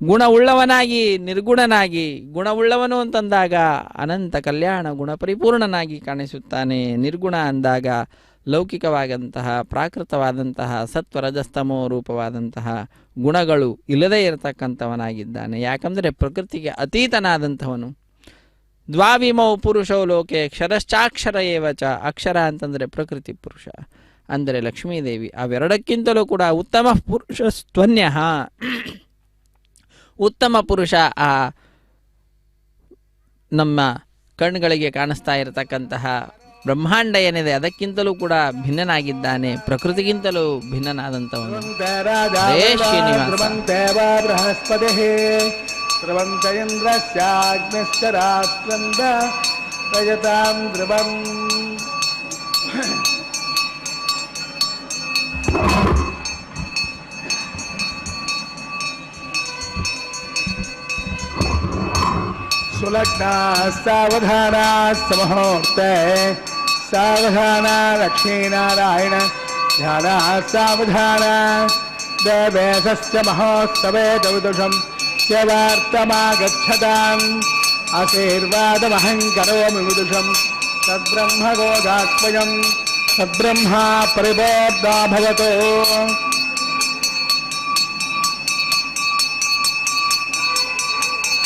ಗುಣವುಳ್ಳವನಾಗಿ ನಿರ್ಗುಣನಾಗಿ, ಗುಣವುಳ್ಳವನು ಅಂತಂದಾಗ ಅನಂತ ಕಲ್ಯಾಣ ಗುಣಪರಿಪೂರ್ಣನಾಗಿ ಕಾಣಿಸುತ್ತಾನೆ. ನಿರ್ಗುಣ ಅಂದಾಗ ಲೌಕಿಕವಾದಂತಹ ಪ್ರಾಕೃತವಾದಂತಹ ಸತ್ವರಜಸ್ತಮೋ ರೂಪವಾದಂತಹ ಗುಣಗಳು ಇಲ್ಲದೇ ಇರತಕ್ಕಂಥವನಾಗಿದ್ದಾನೆ. ಯಾಕಂದರೆ ಪ್ರಕೃತಿಗೆ ಅತೀತನಾದಂಥವನು. ದ್ವಾವಿಮೌ ಪುರುಷೋ ಲೋಕೆ ಕ್ಷರಶ್ಚಾಕ್ಷರ ಏವಚ. ಅಕ್ಷರ ಅಂತಂದರೆ ಪ್ರಕೃತಿ, ಪುರುಷ ಅಂದರೆ ಲಕ್ಷ್ಮೀದೇವಿ. ಅವೆರಡಕ್ಕಿಂತಲೂ ಕೂಡ ಉತ್ತಮ ಪುರುಷ ಸ್ತನ್ಯ, ಉತ್ತಮ ಪುರುಷ ಆ ನಮ್ಮ ಕಣ್ಣುಗಳಿಗೆ ಕಾಣಿಸ್ತಾ ಇರತಕ್ಕಂತಹ ಬ್ರಹ್ಮಾಂಡ ಏನಿದೆ ಅದಕ್ಕಿಂತಲೂ ಕೂಡ ಭಿನ್ನನಾಗಿದ್ದಾನೆ, ಪ್ರಕೃತಿಗಿಂತಲೂ ಭಿನ್ನನಾದಂಥವನು. सुलग्ना सावधाना समहोर्ते सावधान लक्ष्मीनारायण ध्याना सावधान देवेशस्य महोत्सवे दौदुषं सेवार्थमागच्छताम् आशीर्वादमहं करोमि विदुषं तद्ब्रह्मगोदात्मयं तद्ब्रह्मा परिबोधा भवतो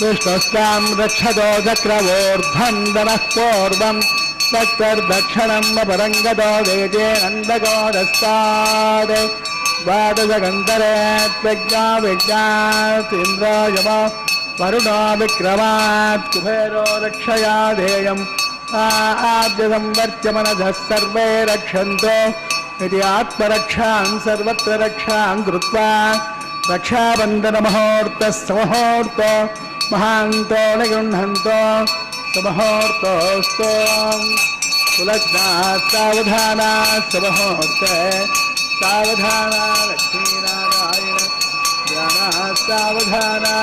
विष्णुस्तां रक्षतो चक्रवोर्ध्वं दनः पूर्वं तत्तर्दक्षिणम् अपरङ्गतो वेदे नन्दगोदस्तात् द्वादशगन्धरे प्रज्ञा विज्ञात् इन्द्रो यमो वरुणो विक्रमात् कुबेरो रक्षया ध्येयम् आद्यसंवर्च्य मनसः सर्वे रक्षन्तो इति आत्मरक्षां सर्वत्र रक्षां कृत्वा रक्षाबन्धनमुहूर्तः सममुहूर्तो महान्तो न गृह्णन्तो सममुहूर्तोऽस्तु सुलग्नाः सावधानाः सममुहूर्ते सावधाना लक्ष्मीनारायण ध्यानाः सावधाना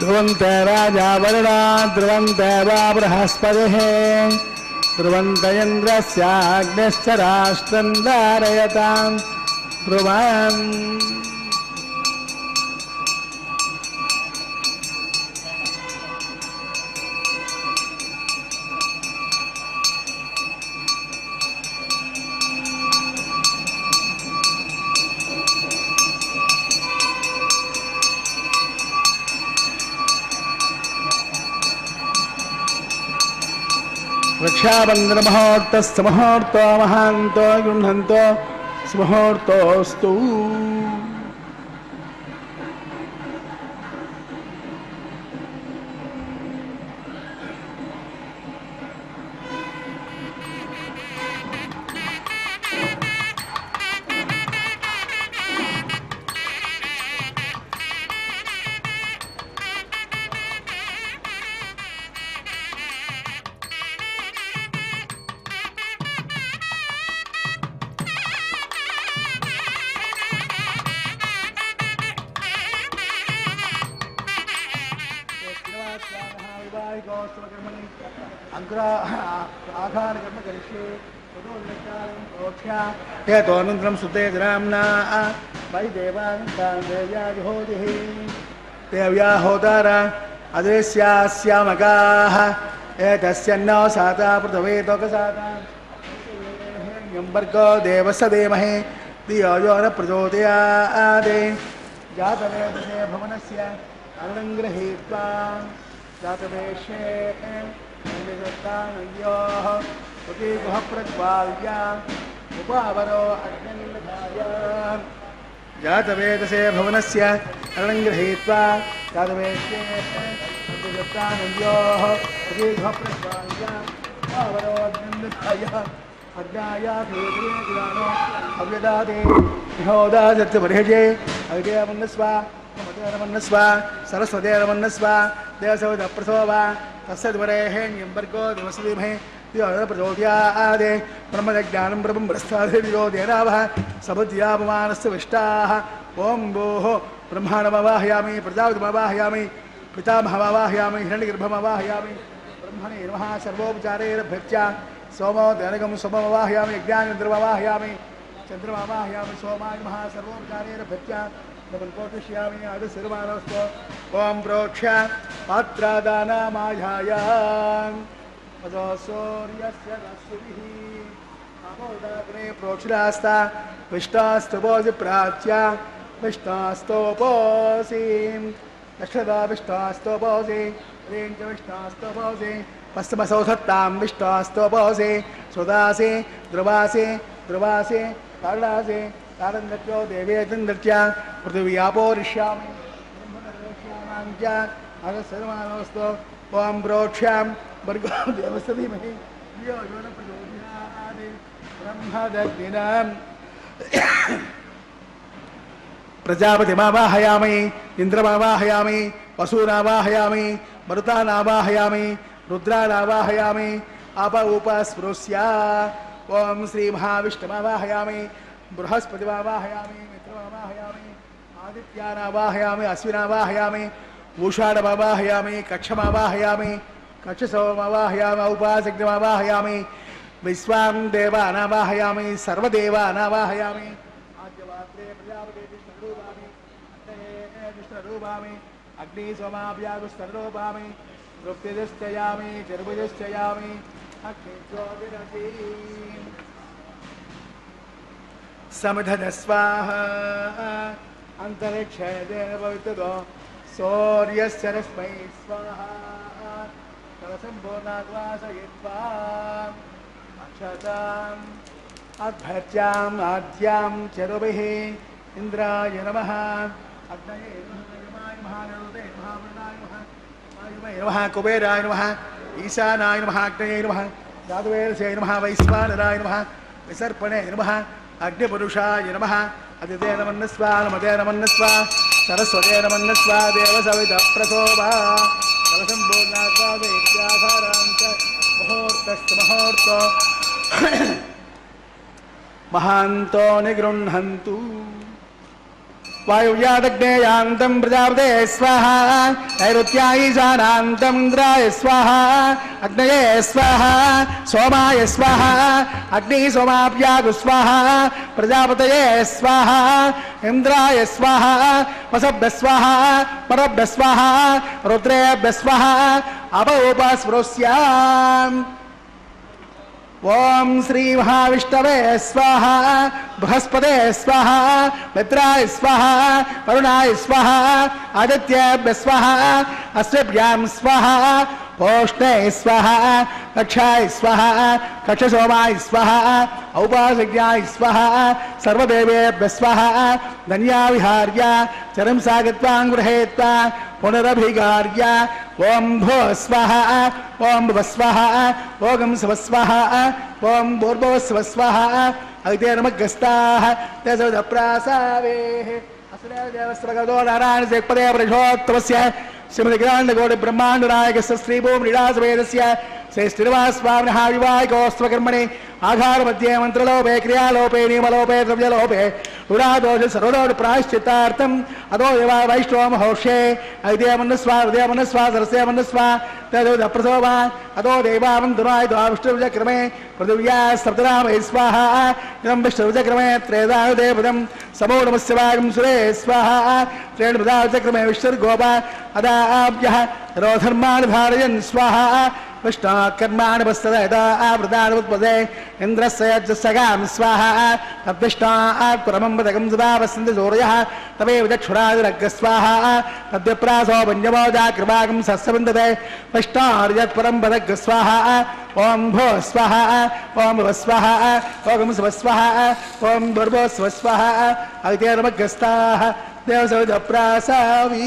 ध्रुवन्ते राजा वरुणा ध्रुवन्ते वा बृहस्पतिः ध्रुवन्त इन्द्रस्याग्निश्च राष्ट्रं धारयतां ध्रुवम् रक्षाबंधन मुहूर्तस्त मुहूर्तो महांतो गृह्णन्तो सुमुहूर्तोस्तु हेतोऽनन्तरं सुते ग्राम्ना वै देवान्तान्देव्याजुहोतिः देव्या होतार अदृश्यास्यामकाः एतस्यन्नो साता पृथवे तोकसाता यम्बर्गो देवस्य धीमहि धियो यो न प्रचोदयात् जातवेदसे भवनस्य अरणं गृहीत्वा जातवेशे निजत्तानयोः उदीगुः प्रज्वाल्य उपावरो अग्निर्निधाय जातवेदसे भवनस्य अरणं गृहीत्वा जातवेशे निजत्तानयोः उदीगुः प्रज्वाल्य उपावरो अग्निर्निधाय अज्ञायाधीनो अव्यदादे विहोदासत्यपरिहजे अविजयमन्नस्व मतेरमन्नस्व सरस्वतेरमन्नस्व देवसविदप्रसोवा तस्य द्वरेहेण्यम्बर्गो दिवसदीमहे प्रचोदयादे ब्रह्मज्ञानं ब्रह्म ब्रस्तादियो देनावः सबुद्ध्यापमानस्य विष्टाः ॐ भोः ब्रह्माणमवाहयामि प्रजापतिमवाहयामि पितामहमवाहयामि हिरण्यगर्भमवाहयामि ब्रह्मणे नमः सर्वोपचारैरभ्यर्च्य सोमो दैनकं सोममवाहयामि यज्ञानिन्द्रमवाहयामि चन्द्रमवाहयामि सोमाय नमः सर्वोपचारैरभ्यर्च्य नमन्कोटिष्यामि आदिशिरमानस्तु ॐ प्रोक्ष्य पात्रादानामायायान् अजो सूर्यस्य रश्मिभिः अमोदाग्ने प्रोक्षिरास्ता विष्टास्तुपोऽसि प्राच्य विष्टास्तोपोऽसि दक्षदा विष्टास्तोपोऽसि ह्रीं च विष्टास्तोपोऽसि पश्चिमसौधत्तां विष्टास्तोपोऽसि सुदासि ध्रुवासि ध्रुवासि तारणासि तारन्दर्चो देवेतन्दर्च पृथिव्यापोरिष्यामि ब्रह्मणरेष्यामाञ्च अगस्सर्वानोऽस्तु ॐ प्रोक्ष्यां भर्गो देवस्य धीमहि धियो यो न प्रचोदयात् ब्रह्मदग्निनां प्रजापतिमावाहयामि इन्द्रमावाहयामि वसूनावाहयामि मरुतानावाहयामि रुद्रानावाहयामि आप उपस्पृश्य ॐ श्रीमहाविष्णुमावाहयामि बृहस्पतिमावाहयामि मित्रमावाहयामि आदित्यानावाहयामि अश्विनावाहयामि उषाढमावाहयामि कक्षमावाहयामि कक्षसोममावाहयामि उपासग्निमावाहयामि विश्वां देवानावाहयामि सर्वदेवानावाहयामि आद्यवात्रे प्रजापते विष्णुरूपामि अग्नये विष्णुरूपामि अग्निसोमाभ्यागुस्तरूपामि तृप्तिदिश्चयामि चर्बुदिश्चयामि अग्निज्योतिरसि समिधन स्वाहा अंतरिक्षे देव पवित्रतो सूर्यस्य रश्मै स्वाहा कलशम्भूर्णाद्वासयित्वा अक्षताम् अभ्यर्च्याम् आद्यां चरुभिः इन्द्राय नमः अग्नये नमः महानरुते महावरुणाय नमः वायुवे नमः कुबेराय नमः ईशानाय नमः अग्नये नमः धातुवेदसे नमः वैश्वानराय नमः विसर्पणे नमः अग्निपुरुषाय नमः अदिते नमन्नस्व नमते नमन्नस्व सरस्वते नमन्नस्व देवसवितप्रसोभा कलशम्भूर्णाद्वादयित्याधाराञ्च मुहूर्तस्तु मुहूर्तो महान्तो निगृह्णन्तु वायुव्यादग्नेयान्तं प्रजापते स्वाहा नैऋत्यायीशानान्तं इन्द्राय स्वाहा अग्नये स्वाहा सोमाय स्वाहा अग्निसोमाभ्यागु स्वाहा प्रजापतये स्वाहा इन्द्राय स्वाहा वसभ्य स्वाहा परभ्य स्वाहा रुद्रेभ्य स्वाहा अपोपस्पृश्याम् ఓం శ్రీ మహావిష్ణవే స్వాహ బృహస్పతే స్వాహ మిత్రాయ స్వాహ వరుణాయ స్వాహ ఆదిత్యేభ్యః స్వాహ అశ్వభ్యాం స్వాహ పోష్ణే స్వాహ కక్షాయ స్వాహ కక్షసోమాయ స్వాహ ఔపాసజ్ఞాయ స్వాహ సర్వదేవేభ్యః స్వాహ ధన్యావిహార్య చరం సాగత్వాం గృహేత్వా పునరభిగార్య ఓం భో స్వాహ ఓం భువ స్వాహ ఓం శివ స్వాహ ఓం భూర్భువ శివ స్వాహ అయితే నమగస్తాః తేజోప్రాసావే అసురేవదేవస్వగదో నారాయణ సేక్పదే వృషోత్తమస్య శ్రీమద్గ్రాండగౌడ బ్రహ్మాండ నాయకస్య శ్రీభూమి నిరాసవేదస్య శ్రీ శ్రీనివాసస్వామినః వివాహికోస్త్వకర్మణి ఆధార మధ్యే మంత్రలోపే క్రియాలోపే నియమలోపే ద్రవ్యలోపే పురాదోష సర్వదోష ప్రాయశ్చిత్తార్థం అదో దేవా వైష్ణవమహోషే ఐదేమన్నస్వా హృదయమన్నస్వా సరస్యమన్నస్వా తదోదప్రసోమా అదో దేవామంతునాయ ద్వావిష్ణువిజక్రమే పృథివ్యా సప్తనామే స్వాహ ఇదం విష్ణువిజక్రమే త్రేదాయుదేవదం సమో నమస్య వాగం సురే స్వాహ త్రేణుపదావిజక్రమే విష్ణుర్గోప అదాభ్యః రోధర్మాన్ భారయన్ స్వాహ విష్ణాకర్మాణి వస్తదావృతానుపదే ఇంద్రస్యగాం స్వాహ తద్విష్ణాత్పరమం పదకం సదా వసంతి సూర్యః తమేవ చక్షురాదిరగ్ర స్వాహ తద్విప్రాసో పంచమోజాకృపాకం సస్యవిందతే విష్ణార్యత్పరం పదగ్ర స్వాహ ఓం భో స్వాహ ఓం భువ స్వాహ ఓం శివ స్వాహ ఓం భూర్భువ శివ స్వాహ అయితే నమగస్తాః దేవసవిధప్రాసావీ.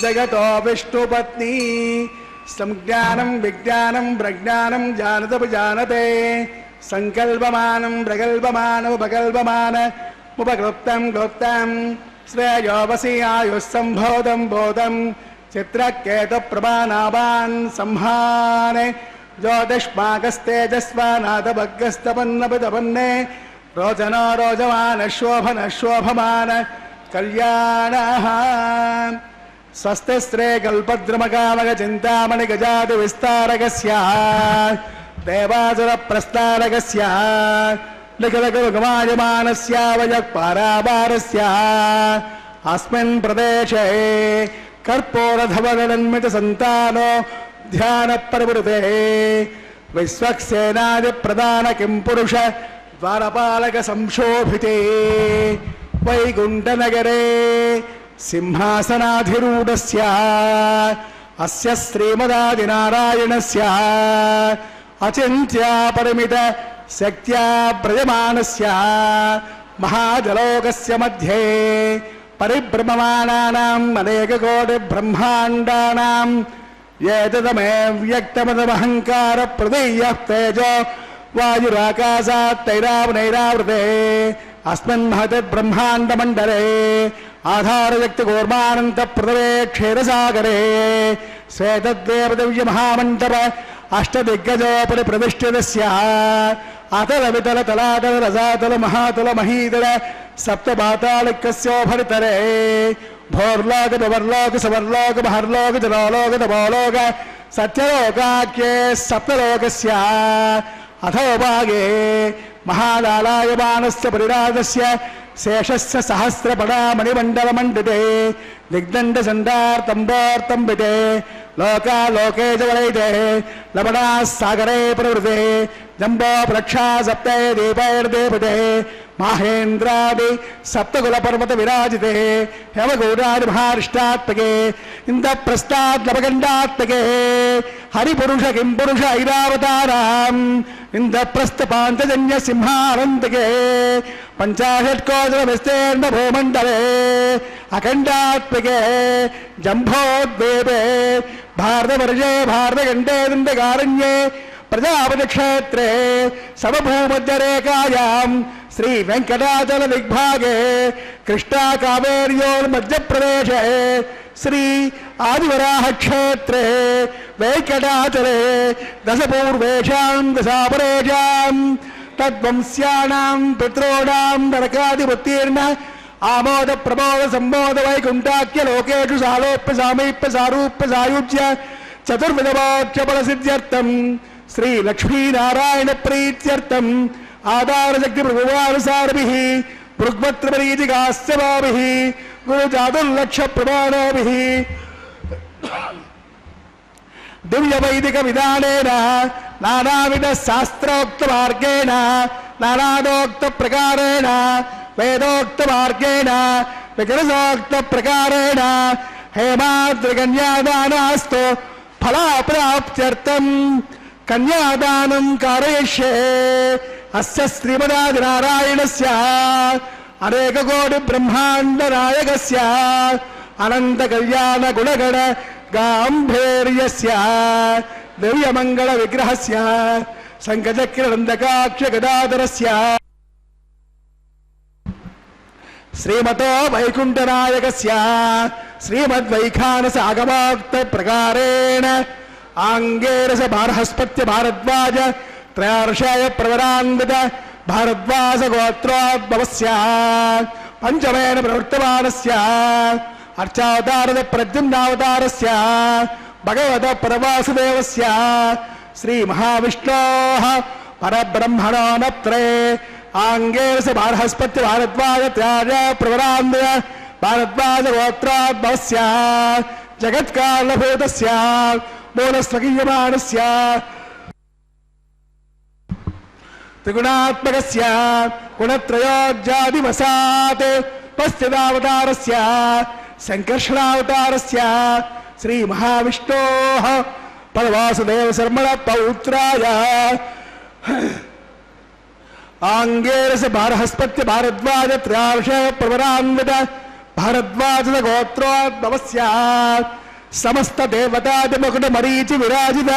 జగతో విష్ణుపత్ని సంజ్ఞానం విజ్ఞానం ప్రజ్ఞానం జానతే సంకల్పమానం ప్రగల్భమానముపకల్పమాన ఉపకృప్తం క్లుప్తం శ్రేయోవసి ఆయుస్సంబోధం బోధం చిత్రకేతు ప్రభానాభాన్ సంహానే జ్యోతిష్మాకస్తేజస్వానాథభగ్గస్తపన్నపతపన్నే రోచనో రోచమాన శోభన శోభమాన కళ్యాణ స్వస్తిశ్రే కల్పద్రుమకామక చింతామణి గజాది విస్తారకస్య దేవాసుర ప్రస్తారకస్య లిఖితగురుగమాయమానస్య వయఃపారావారస్య అస్మిన్ ప్రదేశే కర్పూరధవగణన్మిత సంతానో ధ్యాన ప్రవృతే విశ్వక్సేనాది ప్రధాన కిం పురుష ద్వారపాలక సంశోభితే వైకుంఠనగరే సింహాసనాధిరూఢస్య అస్య శ్రీమదాదినారాయణస్య అచింత్యాపరిమిత శక్త్యా ప్రజమానస్య మహాజలోకస్య మధ్యే పరిభ్రమమానానాం అనేకకోటి బ్రహ్మాండానాం ఏతదమే వ్యక్తమదమహంకార ప్రదేయః తేజో వాయురాకాశాత్ తైరావనైరావృతే అస్మిన్ మహతి బ్రహ్మాండ మండలే ఆధారశక్తి కూర్మానంత పృథవే క్షీరసాగరే శ్వేతద్వేపదివ్య మహామంటప అష్టదిగ్గజోపరి ప్రతిష్ఠితస్య అతల వితల తలాతల రసాతల మహాతల మహీతల సప్తపాతాళికస్యోపరితరే భోర్లోక భవర్లోక సవర్లోక మహర్లోక జలోలోక తపోలోక సత్యలోకాఖ్యే సప్తలోకస్య అథోభాగే మహాదాలాయమానస్య పరిరాజస్య శేషస్య సహస్రపడా మణిమండలమండితే దిగ్దండ సండార్తంబోర్తంబితే లోకాలోకే జవలైతే లవణా సాగరే ప్రవృతే జంబో ప్రక్షా సప్తే దీపైర్దేపతే माहेन्द्रादि सप्तकुल पर्वत विराजिते हेमगौरादि महारिष्टात्मके इंद्रप्रस्थात् लवगंडात्मके हरिपुरुष किंपुरुष ऐरावताराम् इंद्रप्रस्थ पांचजन्य सिंहानंदके पंचाशत्कोदर विस्तीर्ण भूमंडले अखंडात्मके जम्भोद्वेदे भारतवर्षे भारतखंडे दण्डकारण्ये प्रजापति क्षेत्रे समभूमध्यरेखायां श्री वेंकटाचल दिग्भागे कृष्णा कावेर्योर् मध्य प्रदेशे श्री आदिवराह क्षेत्रे वेंकटाचले दशपूर्वेषां दशापरेषां तद्वंस्यानां पितॄणां नरकादिवृत्तीर्न आमोद प्रमोद सम्मोद वैकुंठाख्य लोकेषु सालोप्य सामीप्य सारूप्य सायुज्य चतुर्विधमोक्ष फलसिद्ध्यर्थं श्री लक्ष्मी नारायण प्रीत्यर्थम आधार शक्ति प्रभुवानुसारभिः भृग्वत्रपरीतिकास्यवाभिः गुरु चातुर्लक्ष प्रमाणाभिः दिव्य वैदिक विधानेन नानाविध शास्त्रोक्त मार्गेण नानादोक्त प्रकारेण वेदोक्त मार्गेण विग्रहोक्त प्रकारेण हेमाद्रिकन्यादानास्तु फलाप्राप्त्यर्थं कन्यादानं कारयिष्ये अस्य श्रीमदादिनारायणस्य अनेककोटि ब्रह्मांड नायकस्य अनंत कल्याण गुणगण गांभीर्यस्य दिव्यमंगल विग्रहस्य शंखचक्र नंदकाक्ष गदाधरस्य श्रीमतो वैकुंठनायकस्य श्रीमद्वैखानस आगमोक्त प्रकारेण आंगेरस भारहस्पत्य भारद्वाज त्रयार्षाय प्रवरान्वित भारद्वाज गोत्रोद्भवस्य पंचमेन प्रवृत्तमानस्य अर्चावतारद प्रद्युम्नावतारस्य भगवत परवासुदेवस्य श्री महाविष्णोः परब्रह्मणो नत्रे आंगेरस भारहस्पत्य भारद्वाज त्रयार्षाय प्रवरान्वित भारद्वाज गोत्रोद्भवस्य जगत्कालभूतस्य मूलस्वकीयमानस्य त्रिगुणात्मकस्य गुणत्रयोज्जादिवसात् पश्चिदावतारस्य संकर्षणावतारस्य श्री महाविष्णोः परवासुदेव शर्मण पौत्राय आंगेरस भारहस्पत्य भारद्वाज त्रयार्षाय प्रवरान्वित भारद्वाज गोत्रोद्भवस्य समस्त देवतादिमुकुट मरीचि विराजित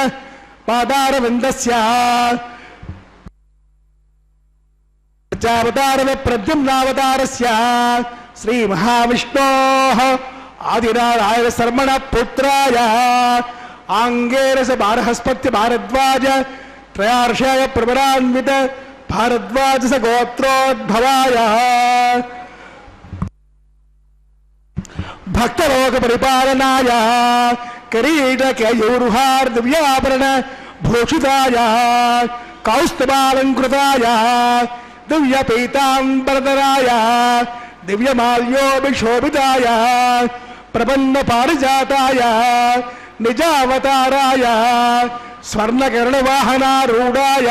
पादारविन्दस्य अवतार प्रद्युम्नावतारस्य श्री महाविष्णोः आदिनारायण शर्मण पुत्राय आंगेरस भारहस्पत्य भारद्वाज त्रयार्षाय प्रवरान्वित भारद्वाज गोत्रोद्भवाय भक्तलोक परिपालनाय किरीट केयूरुहार दिव्याभरण भूषिताय कौस्तुभालंकृताय दिव्य पीतांबरधराय दिव्यमाल्योभिशोभिताय प्रपन्न पारिजाताय निजावताराय स्वर्णकर्णवाहनारूढाय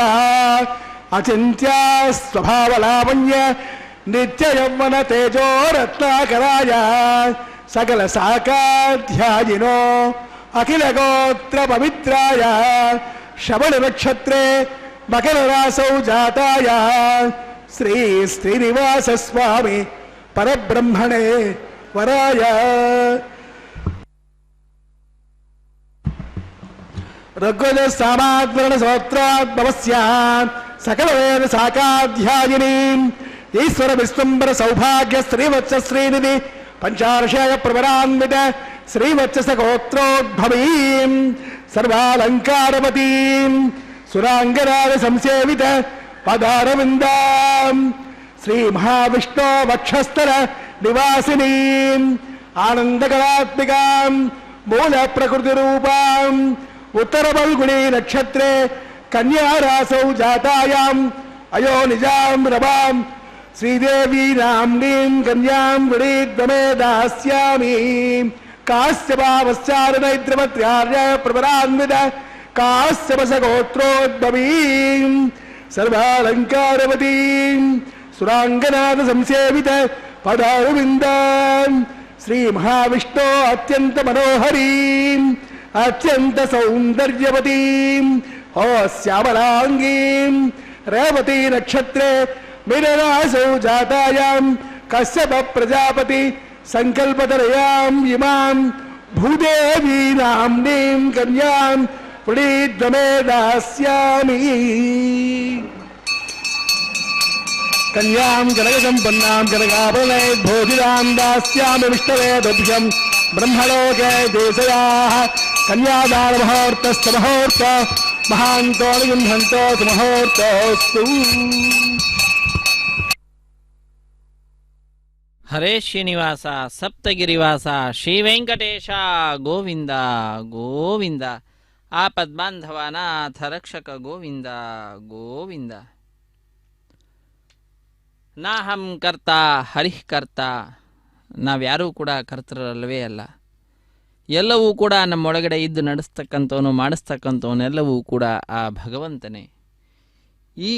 अचिन्त्य स्वभावलावण्य नित्य यौवन तेजो रत्नाकराय सकल साकाध्यायिनो अखिल गोत्र पवित्राय श्रवण नक्षत्रे मकर रासौ जाताय श्री श्रीनिवास स्वामी परब्रह्मणे वराय ऋग्वेद सामाद्वर्ण स्तोत्राद्भवस्य सकल वेद साकाध्यायिनी ईश्वर विश्वंबर सौभाग्य श्रीवत्स श्रीनिधि पंचार्षाय प्रवरान्वित श्रीवत्स गोत्रोद्भवीं सर्वालंकारवतीं सुरांगराज संसेवित पदारविंदां श्री महाविष्णु वक्षस्थल निवासिनीं आनंदकलात्मिकां मूल प्रकृति रूपां उत्तर बल्गुणी नक्षत्रे कन्या रासौ जातायां अयो निजां रवां श्रीदेवी नाम्नीं कन्यां विडीद्वमे दास्यामि कास्यभावस्यार्नैद्रवत्र्यार्य प्रवरान्वित कास्यवस गोत्रोद्भवीं सर्वालंकारवतीं ಸುರಾಂಗನಾದ ಸಂಸೇವಿತ ಪದಾರವಿಂದಾನ್ ಶ್ರೀ ಮಹಾವಿಷ್ಣು ಅತ್ಯಂತ ಮನೋಹರೀಂ ಅತ್ಯಂತ ಸೌಂದರ್ಯವತೀಂ ಓ ಶ್ಯಾಮಲಾಂಗೀಂ ರೇವತಿ ನಕ್ಷತ್ರೇ ಮಿರರಾಸೌ ಜಾತಾಯಾಂ ಕಶ್ಯಪ ಪ್ರಜಾಪತಿ ಸಂಕಲ್ಪತರಯಾಂ ಇಮಾಂ ಭೂದೇವಿ ನಾಮ್ನೀಂ ಕನ್ಯಾಂ ಪುಣೀದ್ವಮೇ ದಾಸ್ಯಾಮಿ ಕನ್ಯಾಂ ಕನಕಸಂಪನ್ನಾಂ ಕನಕಾಭರಣೈರ್ಭೋಜಿತಾಂ ದಾಸ್ಯಾಮಿ ವಿಷ್ಣವೇದಭ್ಯಂ ಬ್ರಹ್ಮಲೋಕೆ ದೇಶಯಾಃ ಕನ್ಯಾದಾನಮುಹೂರ್ತಸ್ತಮುಹೂರ್ತ ಮಹಾಂತೋ ನಿಗುಂಹಂತೋ ಸುಮುಹೂರ್ತೋಸ್ತು. ಹರೇ ಶ್ರೀನಿವಾಸ ಸಪ್ತಗಿರಿವಾಸ ಶ್ರೀ ವೆಂಕಟೇಶ ಗೋವಿಂದ ಗೋವಿಂದ. ಆಪದ್ಬಾಂಧವನಾಥ ರಕ್ಷಕ ಗೋವಿಂದ ಗೋವಿಂದ. ನಾಹಂ ಕರ್ತ ಹರಿಃ ಕರ್ತ. ನಾವ್ಯಾರೂ ಕೂಡ ಕರ್ತರಲ್ಲವೇ ಅಲ್ಲ. ಎಲ್ಲವೂ ಕೂಡ ನಮ್ಮೊಳಗಡೆ ಇದ್ದು ನಡೆಸ್ತಕ್ಕಂಥವನು ಮಾಡಿಸ್ತಕ್ಕಂಥವನೆಲ್ಲವೂ ಕೂಡ ಆ ಭಗವಂತನೇ. ಈ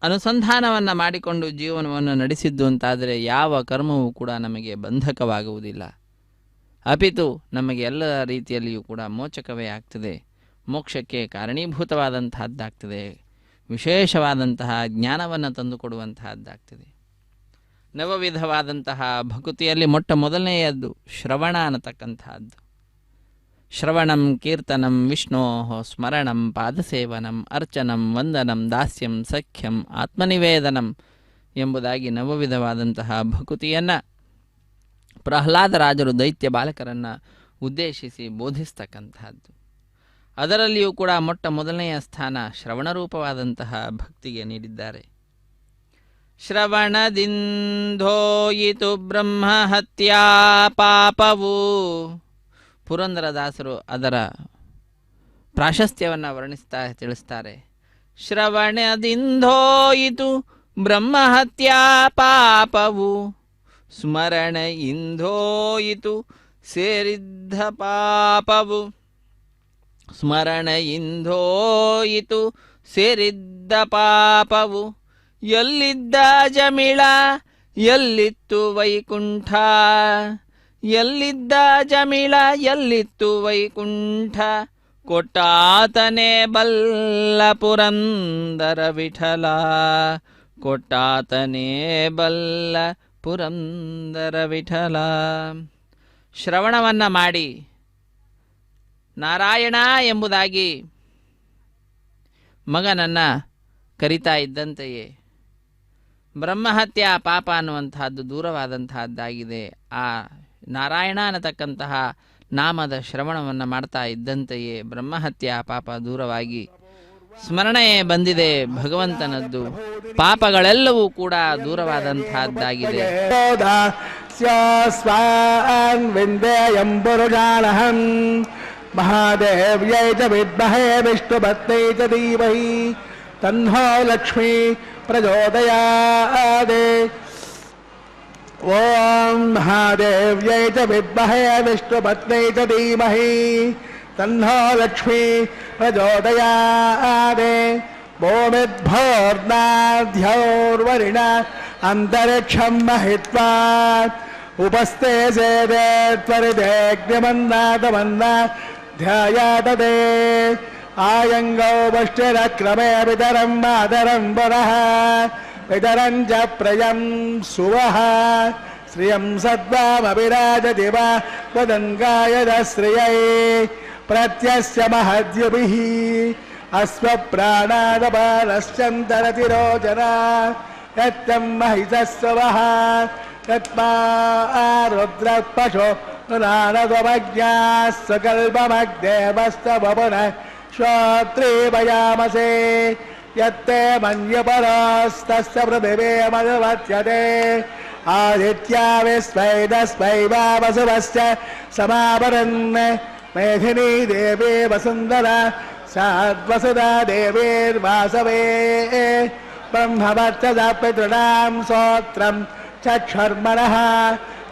ಅನುಸಂಧಾನವನ್ನು ಮಾಡಿಕೊಂಡು ಜೀವನವನ್ನು ನಡೆಸಿದ್ದು ಅಂತಾದರೆ ಯಾವ ಕರ್ಮವೂ ಕೂಡ ನಮಗೆ ಬಂಧಕವಾಗುವುದಿಲ್ಲ. ಅಪಿತು ನಮಗೆ ಎಲ್ಲ ರೀತಿಯಲ್ಲಿಯೂ ಕೂಡ ಮೋಚಕವೇ ಆಗ್ತದೆ, ಮೋಕ್ಷಕ್ಕೆ ಕಾರಣೀಭೂತವಾದಂತಹದ್ದಾಗ್ತದೆ, ವಿಶೇಷವಾದಂತಹ ಜ್ಞಾನವನ್ನು ತಂದುಕೊಡುವಂತಹದ್ದಾಗ್ತದೆ. ನವವಿಧವಾದಂತಹ ಭಕುತಿಯಲ್ಲಿ ಮೊಟ್ಟ ಮೊದಲನೆಯದ್ದು ಶ್ರವಣ ಅನ್ನತಕ್ಕಂತಹದ್ದು. ಶ್ರವಣಂ ಕೀರ್ತನಂ ವಿಷ್ಣೋ ಸ್ಮರಣಂ ಪಾದಸೇವನಂ ಅರ್ಚನಂ ವಂದನಂ ದಾಸ್ಯಂ ಸಖ್ಯಂ ಆತ್ಮನಿವೇದನಂ ಎಂಬುದಾಗಿ ನವವಿಧವಾದಂತಹ ಭಕುತಿಯನ್ನು ಪ್ರಹ್ಲಾದರಾಜರು ದೈತ್ಯ ಬಾಲಕರನ್ನು ಉದ್ದೇಶಿಸಿ ಬೋಧಿಸ್ತಕ್ಕಂತಹದ್ದು. ಅದರಲ್ಲಿಯೂ ಕೂಡ ಮೊಟ್ಟ ಮೊದಲನೆಯ ಸ್ಥಾನ ಶ್ರವಣರೂಪವಾದಂತಹ ಭಕ್ತಿಗೆ ನೀಡಿದ್ದಾರೆ. ಶ್ರವಣದಿಂದೋಯಿತು ಬ್ರಹ್ಮ ಹತ್ಯಾ ಪಾಪವು. ಪುರಂದರದಾಸರು ಅದರ ಪ್ರಾಶಸ್ತ್ಯವನ್ನು ವರ್ಣಿಸ್ತಾ ತಿಳಿಸ್ತಾರೆ. ಶ್ರವಣದಿಂದೋಯಿತು ಬ್ರಹ್ಮ ಹತ್ಯಾ ಪಾಪವು, ಸ್ಮರಣ ಇಂದೋಯಿತು ಸೇರಿದ್ದ ಪಾಪವು. ಸ್ಮರಣ ಇಂದೋಯಿತು ಸೇರಿದ್ದ ಪಾಪವು, ಎಲ್ಲಿದ್ದ ಜಮಿಳ ಎಲ್ಲಿತ್ತು ವೈಕುಂಠ. ಎಲ್ಲಿದ್ದ ಜಮಿಳ ಎಲ್ಲಿತ್ತು ವೈಕುಂಠ, ಕೊಟ್ಟಾತನೇ ಬಲ್ಲ ಪುರಂದರ ವಿಠಲ. ಕೊಟ್ಟಾತನೇ ಬಲ್ಲ ಪುರಂದರ ವಿಠಲ. ಶ್ರವಣವನ್ನು ಮಾಡಿ ನಾರಾಯಣ ಎಂಬುದಾಗಿ ಮಗನನ್ನು ಕರಿತಾ ಇದ್ದಂತೆಯೇ ಬ್ರಹ್ಮಹತ್ಯೆ ಪಾಪ ಅನ್ನುವಂತಹದ್ದು ದೂರವಾದಂತಹದ್ದಾಗಿದೆ. ಆ ನಾರಾಯಣ ಅನ್ನತಕ್ಕಂತಹ ನಾಮದ ಶ್ರವಣವನ್ನು ಮಾಡ್ತಾ ಇದ್ದಂತೆಯೇ ಬ್ರಹ್ಮಹತ್ಯೆ ಪಾಪ ದೂರವಾಗಿ ಸ್ಮರಣೆ ಬಂದಿದೆ ಭಗವಂತನದ್ದು. ಪಾಪಗಳೆಲ್ಲವೂ ಕೂಡ ದೂರವಾದಂತಹದ್ದಾಗಿದೆ. ಮಹಾದೇವ್ಯೈ ಚ ವಿದ್ಮಹೇ ವಿಷ್ಣುಪತ್ನೈ ಚ ಧೀಮಹಿ ತನ್ನೋ ಲಕ್ಷ್ಮೀ ಪ್ರಚೋದಯಾತ್. ಓಂ ಮಹಾದೇವ್ಯೈ ಚ ವಿದ್ಮಹೇ ವಿಷ್ಣುಪತ್ನೈ ಚ ಧೀಮಹಿ ತನ್ನೋ ಲಕ್ಷ್ಮೀ ಪ್ರಚೋದಯಾತ್. ಭೂಮಿದ್ಭೋರ್ನಾಧ್ಯೋರ್ವರಿಣ ಅಂತರಿಕ್ಷಂ ಮಹಿತ್ವಾ ಉಪಸ್ಥೆ ಸೇದೆ ತ್ವರಿತೇಗ್ನಿಮನ್ನಾದಮನ್ನ ಧ್ಯಾಯಾತದೆ. ಆಯಂಗೌ ವಷ್ಟಿರಕ್ರಮೇ ವಿತರಂ ಮಾತರಂ ಪುನಃ ವಿತರಂ ಚ ಪ್ರಯಂ ಸುವಃ. ಶ್ರಿಯಂ ಸದ್ವಾಮಭಿರಾಜತಿ ವಾ ವದಂಗಾಯದ ಶ್ರಿಯೈ ಪ್ರತ್ಯಸ್ಯ ಮಹದ್ಯುಭಿಃ ಅಸ್ವಪ್ರಾಣಾದಪಾಲಶ್ಚಂತರತಿರೋಚನ ಯತ್ತಂ ಮಹಿಷಸ್ವಃ. ತತ್ಮಾ ರುದ್ರಪಶೋ ನಾರದಮಜ್ಞಾಃ ಸಕಲ್ಪಮಗ್ದೇವಸ್ತವಪುನಃ ಶ್ರೋತ್ರೀವಯಾಮಸೇ. ಯತ್ತೆ ಮನ್ಯಪರಸ್ತಸ್ಯ ಪೃಥಿವೇ ಮನುವತ್ಯತೆ. ಆದಿತ್ಯಾ ವಿಶ್ವೈದಸ್ಮೈ ವಾ ವಸುವಶ್ಚ ಸಮಾಪರನ್. ಮೇಧಿನಿ ದೇವಿ ವಸುಂಧರಾ ಸಾದ್ವಸುಧಾ ದೇವೀರ್ವಾಸವೇ. ಬ್ರಹ್ಮವರ್ಚಸ ಪಿತॄಣಾಂ ಸ್ತೋತ್ರಂ ಚಕ್ಷುರ್ಮನಃ.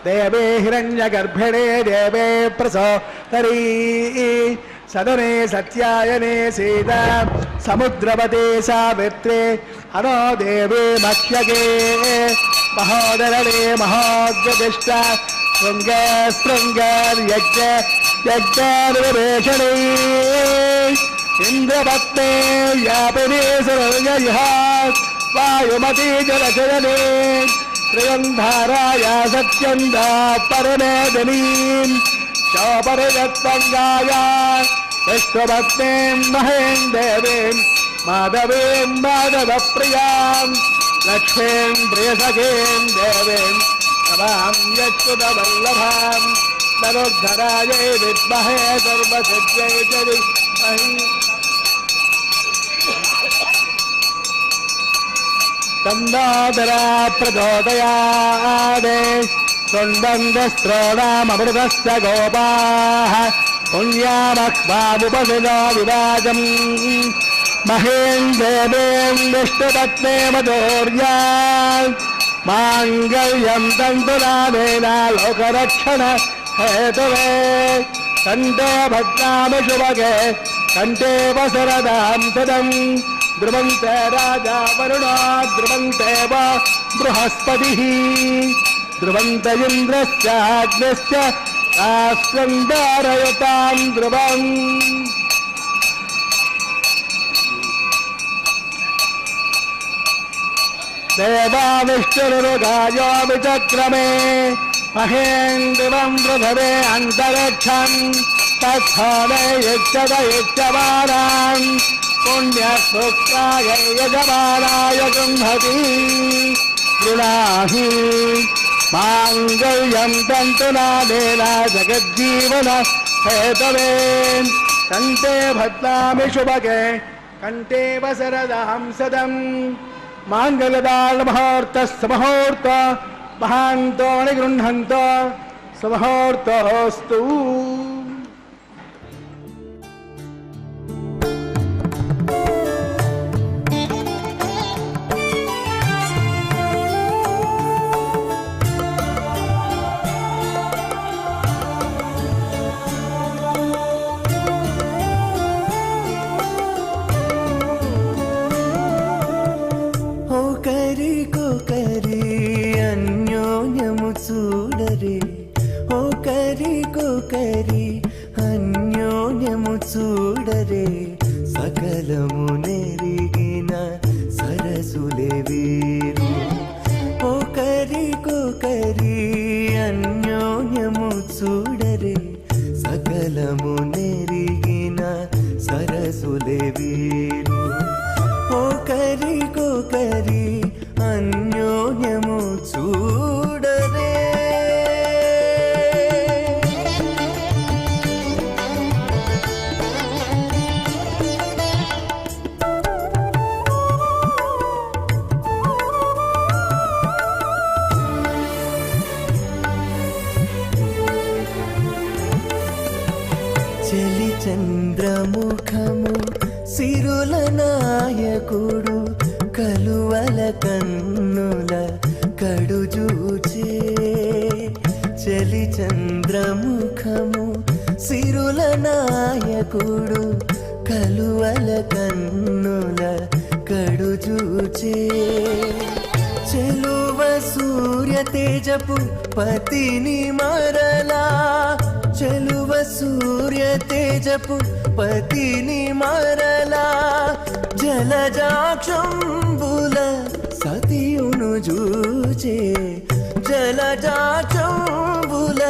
ದೇವೇ ಹಿರಣ್ಯಗರ್ಭಿಣೇ ದೇವೇ ಪ್ರಸೋದರೀ. ಸದನೆ ಸತ್ಯಾಯನೆ ಸೀತಾ ಸಮುದ್ರವತೆ ಸಾವಿತ್ರೆ अनो देवी मह्यगे महोदरणे महोद्यदिष्ट शृंगे शृंगर्यज्ञ यज्ञानुवेशणे इंद्रपत्ने व्यापिनी सुरयः वायुमती जलचयने त्रियंधाराया सत्यंदा परमेदनीं चौपरिदत्तंगाया विश्वपत्नीं महें देवीं माधवीं माधवप्रियां लक्ष्मीं प्रियसखीं देवीं नमां यच्छुतवल्लभां तनुद्धरायै विद्महे सर्वसिद्ध्यै च धीमहि तन्नोदरा प्रचोदयात् सुन्दन्द्रस्त्रोणामृतस्य गोपाः पुण्यामह्वामुपसिनो विराजम् महें देवीं विष्णुपत्ने मधुर्या माङ्गल्यं तन्तुनानेन लोकरक्षण हेतवे कण्ठे भद्रामि शुभगे कण्ठे वसरदां सदम् ध्रुवन्ते राजा वरुणा ध्रुवन्ते वा बृहस्पतिः ध्रुवन्त इन्द्रश्चाग्निश्च राष्ट्रं धारयतां ध्रुवम् देवा विष्णुरुगायो विचक्रमे महेन्द्रं पृथवे अन्तरिक्षं तत्स्थाने यच्छत यच्छमानान् पुण्यसूक्ताय यजमानाय गृह्णति गृणाहि माङ्गल्यं तन्तुनानेन जगज्जीवन हेतवे कण्ठे भद्रामि शुभगे कण्ठे वसरदां सदम् माङ्गल्यदानमुहूर्तस्समुहूर्त महान्तो निगृह्णन्त सुमुहूर्तोऽस्तु అన్యోన్యము చూడరే సకలము నెరిగిన సరసులే వీరు ఒకరికొకరి అన్యోన్యము చూడరే సకలము నెరిగిన సరసులే వీరు ఒకరికొకరి అన్యోన్యము చూడరే చలి చంద్రముఖము సిరుల నాయకుడు కలువల కన్నుల కడుజూచే చలి చంద్రముఖము సిరుల నాయకుడు కలువల కన్నుల కడుజూచే చెలువ సూర్య తేజపు పతిని మరలా చెలువ సూర్య తేజపు పతిని మరలా జలజాక్షంబుల సతియును జూచే జలజాక్షంబుల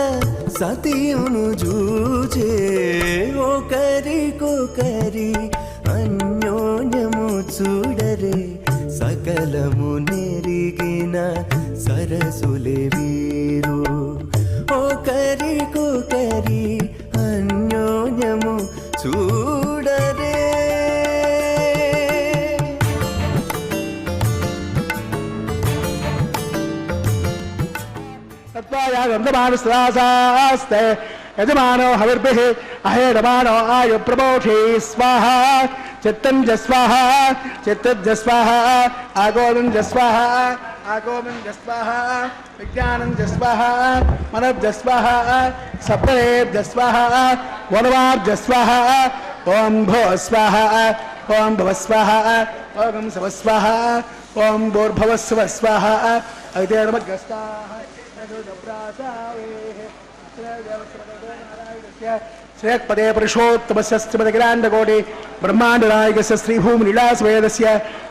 సతియును జూచే ఒకరికొకరి అన్యోన్యము చూడరే సకలము నెరిగిన సరసులే వీరు ఒకరికొకరి అన్యోన్యము చూడరే तत्त्वायागन्धमानस्वासास्ते यजमानो हविर्भिः अहेडमानो आयुप्रमोषे स्वाहा चित्तञ्ज स्वाहा चित्तज्ज स्वाहा आगोदञ्ज स्वाहा आगोदञ्ज स्वाहा विज्ञानञ्ज स्वाहा मनज्ज स्वाहा सप्तरेभ्य स्वाहा वनवाब्ज स्वाहा ॐ भो स्वाहा ॐ भव स्वाहा ओम स्वस्वाह ओम भूर्भुवस्व स्वाहा अग्निर्मग्गस्ताः श्रेयःपदे पुरुषोत्तमस्य श्रीमद्ग्राण्डकोटि ब्रह्माण्डनायकस्य श्रीभूमिलीलासवेदस्य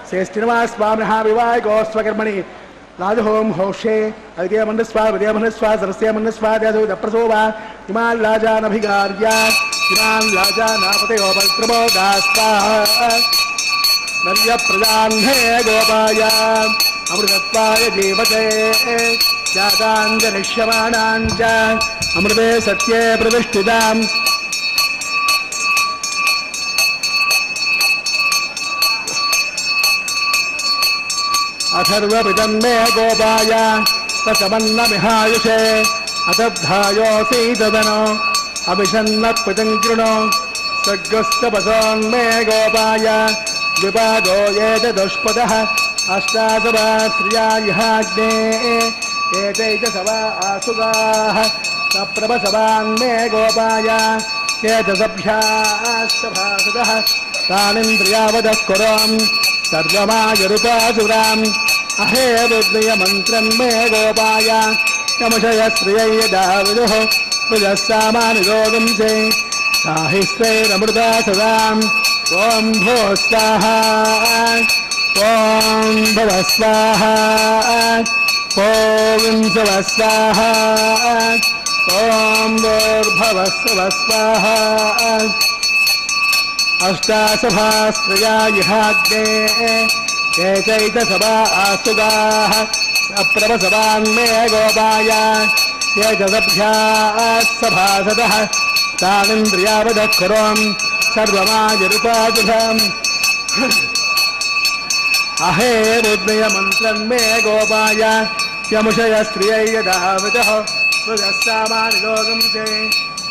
श्रीश्रीनिवासस्वामिनः विवाहिकोस्त्वकर्मणि राजहोम हौषे अद्यमन्नस्वा विद्यमन्नस्वा सरस्यमन्नस्वा द्यासोदप्रसोवा इमान् लाजानभिगार्या इमान् लाजानापतयोपत्रमोदास्वा नर्यप्रजाह्ने गोपाय अमृतत्वाय जीवते जाताञ्जनिष्यमाणाञ्च अमृते सत्ये प्रतिष्ठिताम् अथर्वपितं मे गोपाय तसमन्नमिहायुषे अतद्धायोऽसि तदनो अभिषन्नत्पितं कृणो सद्गस्तपसोन्मे गोपाय विपादो ये च दुष्पदः अष्टासवा श्रिया इहाग्ने एते च सवा आसुगाः सप्रभसवान्मे गोपाय ये च सभ्यास्तभासतः तानिन्द्रियावदः कुरोम् सर्वमायरुपासुराम् अहे रुद्रयमन्त्रं मे गोपाय यमशय श्रियै यदा विदुः विदः सामानिरोगंसे साहिस्वैरमृता सदाम् ॐ भो स्वाहा ॐ भव स्वाहा ॐ सव स्वाहा ॐ भूर्भुवस्व स्वाहा अष्टासभास्त्रया इहाग्ने ये चैतसभा आसुगाः सप्रभसवान्मे गोपाय ये च सभ्याः सभासदः तानिन्द्रियावदः कुरोम् सर्वमायरुपासुधाम् अहे रुद्रयमन्त्रं मे गोपाय यमुषय स्त्रियै यदावतः हृदः सामानिरोगंसे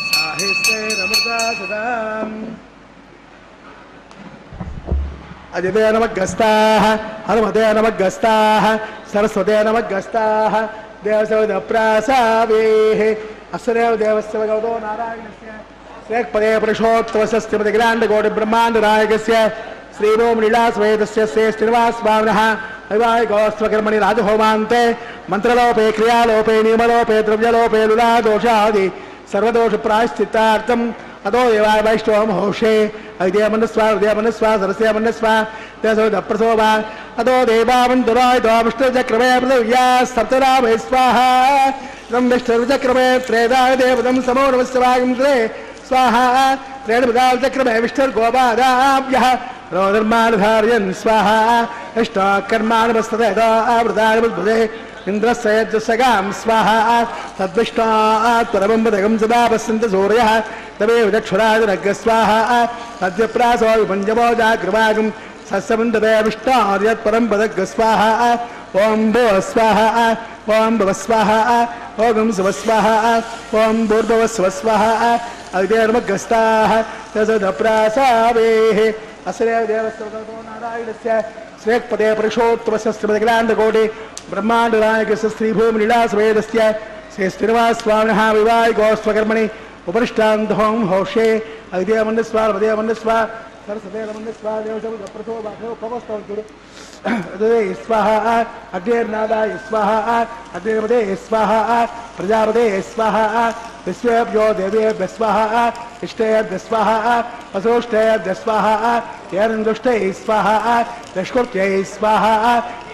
साहिस्वैरमृता सदाम् अजिते नमग्गस्ताः हनुमते नमग्गस्ताः सरस्वते नमग्गस्ताः देवसौदप्रासावेः अस्यदेव देवस्य भगवतो नारायणस्य श्रेयःपदे पुरुषोत्तमस्य श्रीमद्ग्राण्डकोटि ब्रह्माण्डनायकस्य श्रीभूमिलीलासवेदस्य श्रीश्रीनिवासस्वामिनः वैवाहिकोस्त्वकर्मणि राजहोमान्ते मन्त्रलोपे क्रियालोपे नियमलोपे द्रव्यलोपे लुलादोषादि सर्वदोषप्रायश्चित्तार्थम् अतो देवाय वैष्णवं हौषे अद्यमन्नस्वा हृदयमन्नस्वा सरस्यमन्नस्वा दशोदप्रसोवा अतो देवावन्तुराय विष्णुचक्रमे पृथिव्या सप्तरामे स्वाहा इदं विष्णुचक्रमे त्रेधाय देवतं समो नमस्वागं त्रे स्वाहा त्रेणुपदाचक्रमे विष्णुर्गोपादाभ्यः रोधर्मानुधारयन् स्वाहा इष्टाकर्मानुपस्तदे इन्द्रस्य यज्ञसगां स्वाहा तद्विष्णात् परमं पदकं सदा पश्यन्ति सूर्यः तमेव चक्षुरादिरग्रः स्वाहा तद्यप्रासो विपञ्चमो जागृवागं सस्यमन्दते विष्णाद्यत् परं पदग्रः स्वाहा ॐ भुवः स्वाहा ॐ भुवः स्वाहा ॐ सुवः स्वाहा ॐ भूर्भुवस्व स्वाहा अग्निर्मग्गस्ताः तसदप्रासावेः अस्यदेव देवस्य भगवतो नारायणस्य श्रेयःपदे पुरुषोत्तमस्य श्रीमद्ग्राण्डकोटि ब्रह्माण्डनायकस्य श्रीभूमिलीलासवेदस्य श्रीश्रीनिवासस्वामिनः विवाहिकोस्त्वकर्मणि उपरिष्टान्धों हौषे अद्यमन्नस्वा हृदयमन्नस्वा सरस्वतेमन्नस्वा देवसमुद्रप्रसोभागोपवस्तवन्तु स्वाहा अग्निर्नादाय स्वाहा अग्निर्पदे स्वाहा प्रजापते स्वाहा विश्वेभ्यो देवेभ्यः स्वाहा इष्टेभ्यः स्वाहा वसुष्टेभ्यः स्वाहा येनन्दुष्टैः स्वाहा दष्कृत्यै स्वाहा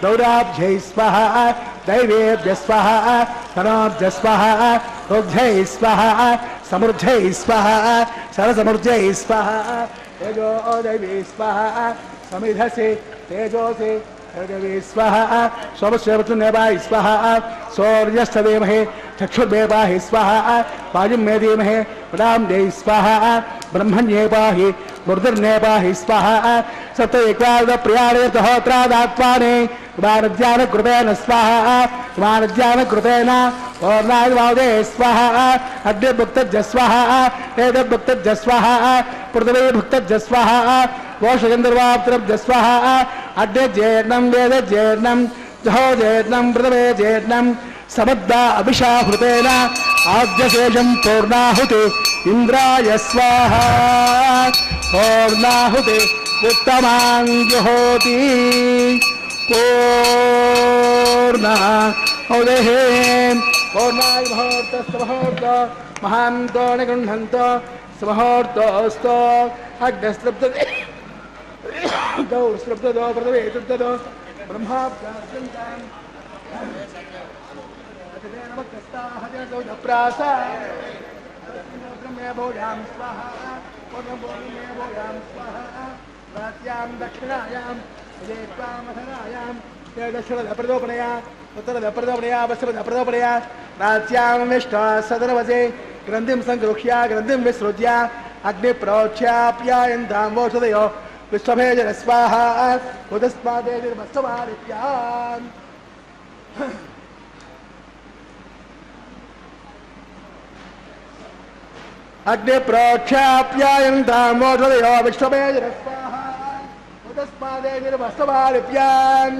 दौराभ्यै स्वाहा दैवेभ्यः स्वाहा धनाभ्यः स्वाहा रोग्ध्यै स्वाहा समृद्ध्यै स्वाहा सरसमृद्ध्यै स्वाहा तेजो दैवी स्वाहा समिधसे तेजोसे देवी स्वाहा सोमस्वेवतुन्नेवाहि स्वाहा सौर्यस्तदेमहे चक्षुर्मे पाहि स्वाहा वायुं मे धीमहे प्रदां देहि स्वाहा ब्रह्मण्ये पाहि मुर्धर्ने पाहि स्वाहा सप्त एकवादप्रियाणे तहोत्रादात्वाने कुमारज्ञानकृतेन स्वाहा कुमारज्ञानकृतेन ओर्णायवादे स्वाहा अद्यभुक्तज्ज स्वाहा एतद्भुक्तज्ज स्वाहा पृथिवी भुक्तज्ज स्वाहा कोशगन्धर्वाप्तरब्ज स्वाहा अद्य जेर्णं वेद जेर्णं जहो जेर्णं पृथवे जेर्णं समद्दा अभिषाहृतेन आद्यशेषं पूर्णाहुति इन्द्राय स्वाहा पूर्णाहुति उत्तमाङ्गुहोति पूर्णा उदेः पूर्णाय मुहूर्तस्मुहूर्त महान्तो निगृह्णन्तो सुमुहूर्तोऽस्तु अग्निस्त्रब्धते गौरस्त्रब्धतो प्रथमेतुब्धतो ब्रह्माप्रास्यन्ताम् प्रासा भोजां स्वाहा भोजां स्वाहा प्राच्यां दक्षिणायां मथनायां दक्षिणप्रदोपणया उत्तरप्रदोपणया पश्चिमप्रदोपणया प्राच्यां निष्ठा सदनवसे ग्रन्थिं सङ्गृह्य ग्रन्थिं विसृज्य अग्निप्रोक्ष्याप्यायन्तां वोषधयो विश्वभेजन स्वाहा उदस्मादेर्मस्तमादित्यान् अग्निप्रोक्ष्याप्यायन्तां वोषधयो विश्वभेजन स्वाहा उदस्मादेर्मस्तमादित्यान्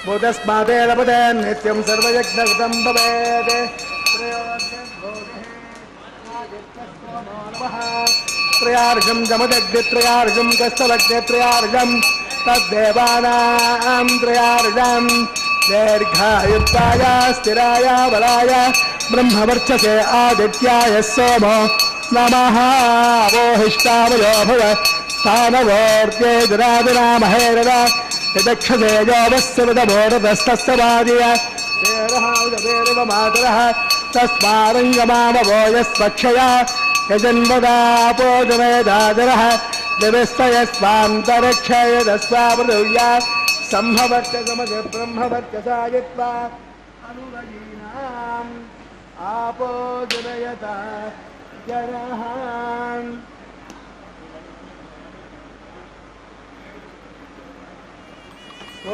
बोधस्मादेरपदे नित्यं सर्वयज्ञकृतं भवेत् त्रयार्घं जमदग्नित्रयार्घं कस्तलग्नित्रयार्घं तद्देवानां त्रयार्घं दीर्घायुक्ताय स्थिराय बलाय ब्रह्मवर्चसे आदित्याय सोमो नमः वोहिष्ठावयो भव स्थानवोर्त्ये दुरादिनामहेरदा यदक्षसे योगस्यविदभोरतस्तस्यवादिय वेरहाउदवेरवमातरः तस्मारङ्गमामवो यस्पक्षया यजन्वदापोजमेदादरः दिविस्तयस्वान्तरक्षयदस्वापृथिव्या सम्भवर्त्यसमजे ब्रह्मवर्त्यसायित्वा अनुरयीनाम् आपोजनयता जनः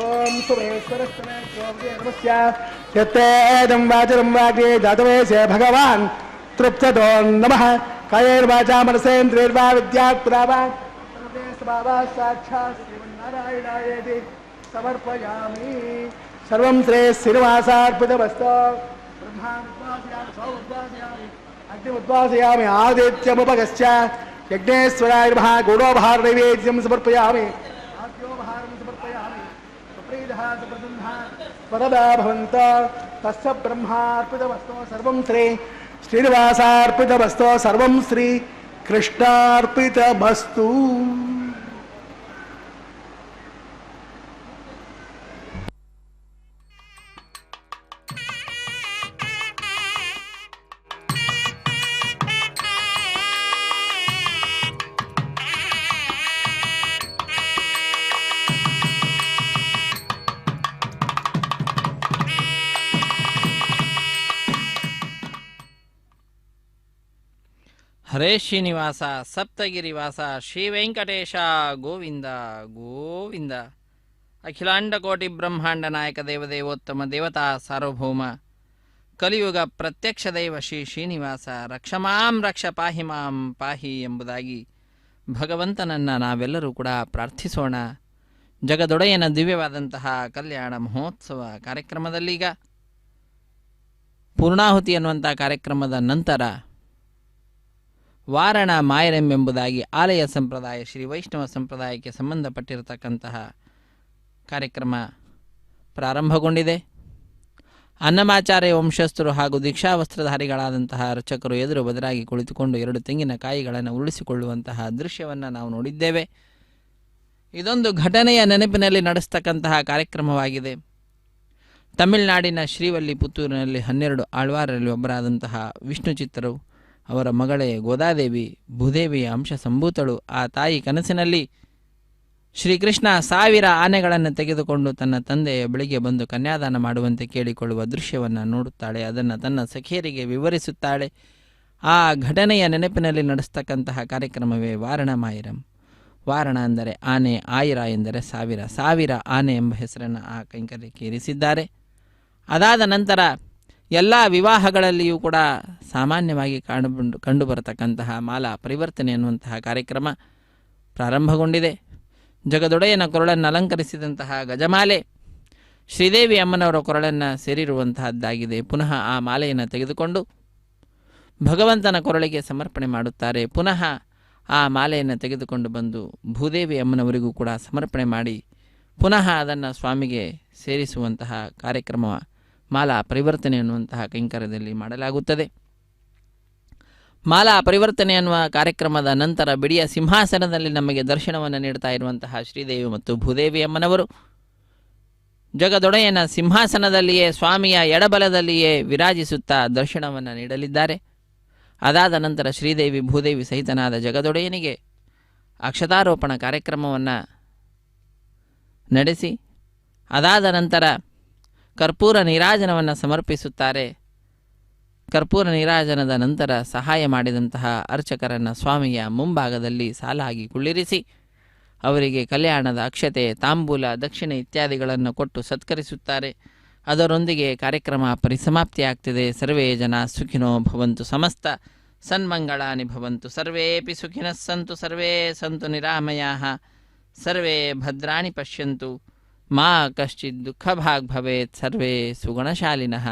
ओम सुमेश्वरस्तमेश्वरस्य यत्तेदं वाचरं वाग्ये जातवेशे भगवान् तृप्ततो नमः कायैर्वाचा मनसेन्द्रियैर्वा विद्यात्पुरावान् सर्वदेशभावाः साक्षात् श्रीमन्नारायणायेति समर्पयामि सर्वं श्री श्रीनिवासार्पितमस्तु ब्रह्मानुद्वासयामि सोमुद्वासयामि अग्निमुद्वासयामि आदित्यमुपगश्च यज्ञेश्वराय नमः गौडोपहारनैवेद्यं समर्पयामि आद्योपहारं समर्पयामि वरदा भवन्त तस्य ब्रह्मार्पितमस्तु सर्वं श्री श्रीनिवासार्पितमस्तु सर्वं श्री कृष्णार्पितमस्तु ಹರೇ ಶ್ರೀನಿವಾಸ ಸಪ್ತಗಿರಿವಾಸ ಶ್ರೀ ವೆಂಕಟೇಶ ಗೋವಿಂದ ಗೋವಿಂದ. ಅಖಿಲಾಂಡ ಕೋಟಿ ಬ್ರಹ್ಮಾಂಡ ನಾಯಕ ದೇವದೇವೋತ್ತಮ ದೇವತಾ ಸಾರ್ವಭೌಮ ಕಲಿಯುಗ ಪ್ರತ್ಯಕ್ಷ ದೈವ ಶ್ರೀ ಶ್ರೀನಿವಾಸ ರಕ್ಷಮಾಂ ರಕ್ಷ ಪಾಹಿ ಮಾಂ ಪಾಹಿ ಎಂಬುದಾಗಿ ಭಗವಂತನನ್ನು ನಾವೆಲ್ಲರೂ ಕೂಡ ಪ್ರಾರ್ಥಿಸೋಣ. ಜಗದೊಡೆಯನ ದಿವ್ಯವಾದಂತಹ ಕಲ್ಯಾಣ ಮಹೋತ್ಸವ ಕಾರ್ಯಕ್ರಮದಲ್ಲೀಗ ಪೂರ್ಣಾಹುತಿ ಅನ್ನುವಂಥ ಕಾರ್ಯಕ್ರಮದ ನಂತರ ವಾರಣ ಮಾಯರೆಂಬೆಂಬುದಾಗಿ ಆಲಯ ಸಂಪ್ರದಾಯ ಶ್ರೀ ವೈಷ್ಣವ ಸಂಪ್ರದಾಯಕ್ಕೆ ಸಂಬಂಧಪಟ್ಟಿರತಕ್ಕಂತಹ ಕಾರ್ಯಕ್ರಮ ಪ್ರಾರಂಭಗೊಂಡಿದೆ. ಅನ್ನಮಾಚಾರ್ಯ ವಂಶಸ್ಥರು ಹಾಗೂ ದೀಕ್ಷಾವಸ್ತ್ರಧಾರಿಗಳಾದಂತಹ ಅರ್ಚಕರು ಎದುರು ಬದಲಾಗಿ ಕುಳಿತುಕೊಂಡು 2 ತೆಂಗಿನಕಾಯಿಗಳನ್ನು ಉರುಳಿಸಿಕೊಳ್ಳುವಂತಹ ದೃಶ್ಯವನ್ನು ನಾವು ನೋಡಿದ್ದೇವೆ. ಇದೊಂದು ಘಟನೆಯ ನೆನಪಿನಲ್ಲಿ ನಡೆಸ್ತಕ್ಕಂತಹ ಕಾರ್ಯಕ್ರಮವಾಗಿದೆ. ತಮಿಳುನಾಡಿನ ಶ್ರೀವಲ್ಲಿ ಪುತ್ತೂರಿನಲ್ಲಿ 12 ಆಳ್ವಾರರಲ್ಲಿ ಒಬ್ಬರಾದಂತಹ ವಿಷ್ಣು ಚಿತ್ತರು ಅವರ ಮಗಳೇ ಗೋದಾದೇವಿ ಭೂದೇವಿಯ ಅಂಶ ಸಂಭೂತಳು. ಆ ತಾಯಿ ಕನಸಿನಲ್ಲಿ ಶ್ರೀಕೃಷ್ಣ 1000 ಆನೆಗಳನ್ನು ತೆಗೆದುಕೊಂಡು ತನ್ನ ತಂದೆಯ ಬಳಿಗೆ ಬಂದು ಕನ್ಯಾದಾನ ಮಾಡುವಂತೆ ಕೇಳಿಕೊಳ್ಳುವ ದೃಶ್ಯವನ್ನು ನೋಡುತ್ತಾಳೆ. ಅದನ್ನು ತನ್ನ ಸಖಿಯರಿಗೆ ವಿವರಿಸುತ್ತಾಳೆ. ಆ ಘಟನೆಯ ನೆನಪಿನಲ್ಲಿ ನಡೆಸ್ತಕ್ಕಂತಹ ಕಾರ್ಯಕ್ರಮವೇ ವಾರಣ ಮಾಯಿರಂ. ವಾರಣ ಅಂದರೆ ಆನೆ, ಆಯಿರ ಎಂದರೆ 1000 ಆನೆ ಎಂಬ ಹೆಸರನ್ನು ಆ ಕೈಂಕರ್ಯಕ್ಕೆ ಇರಿಸಿದ್ದಾರೆ. ಅದಾದ ನಂತರ ಎಲ್ಲ ವಿವಾಹಗಳಲ್ಲಿಯೂ ಕೂಡ ಸಾಮಾನ್ಯವಾಗಿ ಕಂಡುಬರತಕ್ಕಂತಹ ಮಾಲಾ ಪರಿವರ್ತನೆ ಎನ್ನುವಂತಹ ಕಾರ್ಯಕ್ರಮ ಪ್ರಾರಂಭಗೊಂಡಿದೆ. ಜಗದೊಡೆಯನ ಕೊರಳನ್ನು ಅಲಂಕರಿಸಿದಂತಹ ಗಜಮಾಲೆ ಶ್ರೀದೇವಿ ಅಮ್ಮನವರ ಕೊರಳನ್ನು ಸೇರಿರುವಂತಹದ್ದಾಗಿದೆ. ಪುನಃ ಆ ಮಾಲೆಯನ್ನು ತೆಗೆದುಕೊಂಡು ಭಗವಂತನ ಕೊರಳಿಗೆ ಸಮರ್ಪಣೆ ಮಾಡುತ್ತಾರೆ. ಪುನಃ ಆ ಮಾಲೆಯನ್ನು ತೆಗೆದುಕೊಂಡು ಬಂದು ಭೂದೇವಿ ಅಮ್ಮನವರಿಗೂ ಕೂಡ ಸಮರ್ಪಣೆ ಮಾಡಿ ಪುನಃ ಅದನ್ನು ಸ್ವಾಮಿಗೆ ಸೇರಿಸುವಂತಹ ಕಾರ್ಯಕ್ರಮ ಮಾಲಾ ಪರಿವರ್ತನೆ ಅನ್ನುವಂತಹ ಕೈಂಕರ್ಯದಲ್ಲಿ ಮಾಡಲಾಗುತ್ತದೆ. ಮಾಲಾ ಪರಿವರ್ತನೆ ಅನ್ನುವ ಕಾರ್ಯಕ್ರಮದ ನಂತರ ಬಿಡಿಯ ಸಿಂಹಾಸನದಲ್ಲಿ ನಮಗೆ ದರ್ಶನವನ್ನು ನೀಡ್ತಾ ಇರುವಂತಹ ಶ್ರೀದೇವಿ ಮತ್ತು ಭೂದೇವಿ ಅಮ್ಮನವರು ಜಗದೊಡೆಯನ ಸಿಂಹಾಸನದಲ್ಲಿಯೇ ಸ್ವಾಮಿಯ ಎಡಬಲದಲ್ಲಿಯೇ ವಿರಾಜಿಸುತ್ತಾ ದರ್ಶನವನ್ನು ನೀಡಲಿದ್ದಾರೆ. ಅದಾದ ನಂತರ ಶ್ರೀದೇವಿ ಭೂದೇವಿ ಸಹಿತನಾದ ಜಗದೊಡೆಯನಿಗೆ ಅಕ್ಷತಾರೋಪಣ ಕಾರ್ಯಕ್ರಮವನ್ನು ನಡೆಸಿ ಅದಾದ ನಂತರ ಕರ್ಪೂರ ನೀರಾಜನವನ್ನು ಸಮರ್ಪಿಸುತ್ತಾರೆ. ಕರ್ಪೂರ ನೀರಾಜನದ ನಂತರ ಸಹಾಯ ಮಾಡಿದಂತಹ ಅರ್ಚಕರನ್ನು ಸ್ವಾಮಿಯ ಮುಂಭಾಗದಲ್ಲಿ ಸಾಲಾಗಿ ಕುಳ್ಳಿರಿಸಿ ಅವರಿಗೆ ಕಲ್ಯಾಣದ ಅಕ್ಷತೆ, ತಾಂಬೂಲ, ದಕ್ಷಿಣೆ ಇತ್ಯಾದಿಗಳನ್ನು ಕೊಟ್ಟು ಸತ್ಕರಿಸುತ್ತಾರೆ. ಅದರೊಂದಿಗೆ ಕಾರ್ಯಕ್ರಮ ಪರಿಸಮಾಪ್ತಿಯಾಗ್ತಿದೆ. ಸರ್ವೇ ಜನ ಸುಖಿನೋ ಭವಂತು, ಸಮಸ್ತ ಸನ್ಮಂಗಳಾನಿ ಭವಂತು, ಸರ್ವೇಪಿ ಸುಖಿನಃ ಸಂತು, ಸರ್ವೇ ಸಂತು ನಿರಾಮಯಾಃ, ಸರ್ವೇ ಭದ್ರಾಣಿ ಪಶ್ಯಂತು, ಮಾ ಕಶ್ಚಿತ್ ದುಃಖಭಾಗ್ ಭವೇತ್, ಸರ್ವೇ ಸುಗುಣಶಾಲಿನಃ.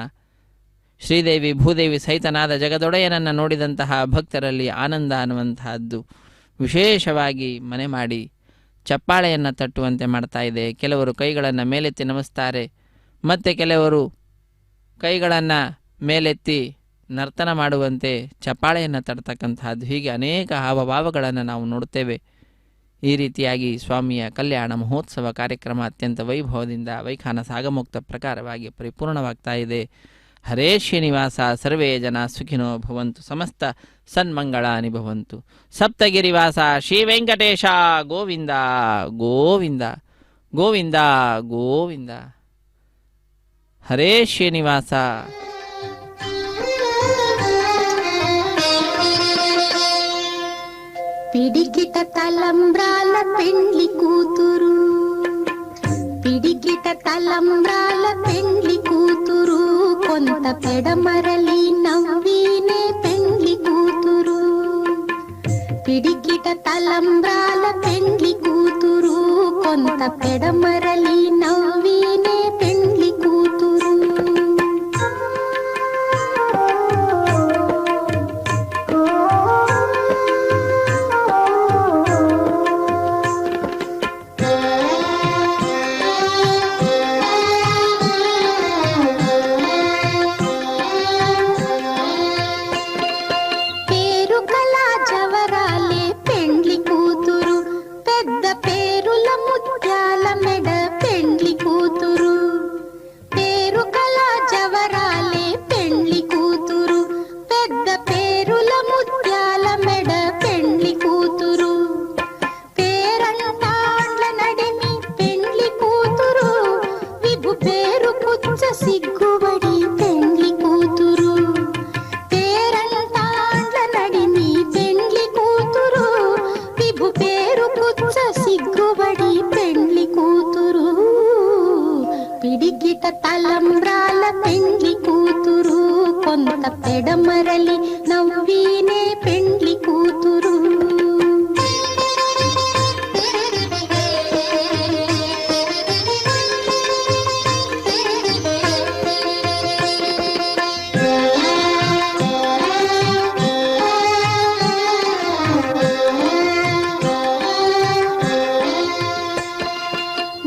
ಶ್ರೀದೇವಿ ಭೂದೇವಿ ಸಹಿತನಾದ ಜಗದೊಡೆಯನನ್ನು ನೋಡಿದಂತಹ ಭಕ್ತರಲ್ಲಿ ಆನಂದ ಅನ್ನುವಂತಹದ್ದು ವಿಶೇಷವಾಗಿ ಮನೆ ಮಾಡಿ ಚಪ್ಪಾಳೆಯನ್ನು ತಟ್ಟುವಂತೆ ಮಾಡ್ತಾ ಇದೆ. ಕೆಲವರು ಕೈಗಳನ್ನು ಮೇಲೆತ್ತಿ ನಮಿಸ್ತಾರೆ, ಮತ್ತು ಕೆಲವರು ಕೈಗಳನ್ನು ಮೇಲೆತ್ತಿ ನರ್ತನ ಮಾಡುವಂತೆ ಚಪ್ಪಾಳೆಯನ್ನು ತಟ್ಟತಕ್ಕಂತಹದ್ದು, ಹೀಗೆ ಅನೇಕ ಹಾವಭಾವಗಳನ್ನು ನಾವು ನೋಡುತ್ತೇವೆ. ಈ ರೀತಿಯಾಗಿ ಸ್ವಾಮಿಯ ಕಲ್ಯಾಣ ಮಹೋತ್ಸವ ಕಾರ್ಯಕ್ರಮ ಅತ್ಯಂತ ವೈಭವದಿಂದ ವೈಖಾನ ಸಾಗಮೋಕ್ತ ಪ್ರಕಾರವಾಗಿ ಪರಿಪೂರ್ಣವಾಗ್ತಾ ಇದೆ. ಹರೇ ಶ್ರೀನಿವಾಸ, ಸರ್ವೇ ಜನ ಸುಖಿನೋ ಭವಂತು, ಸಮಸ್ತ ಸನ್ಮಂಗಳಾನಿ ಭವಂತು. ಸಪ್ತಗಿರಿವಾಸ ಶ್ರೀ ವೆಂಕಟೇಶ ಗೋವಿಂದ ಗೋವಿಂದ ಗೋವಿಂದ ಗೋವಿಂದ. ಹರೇ ಶ್ರೀನಿವಾಸ. పిడికిట తలంబ్రాల పెండ్లి కూతురు, పిడికిట తలంబ్రాల పెండ్లి కూతురు, కొంత పెడమరలి నవ్వినే పెండ్లి కూతురు. పిడికిట తలంబ్రాల పెండ్లి కూతురు, కొంత పెడమరలి నవ్వినే పెండ్లి కూతురు. పిడికిట తలంబ్రాల పెండ్లి కూతురు, కొంత పెడమరలి నవ్వినే పెండ్లి కూతురు.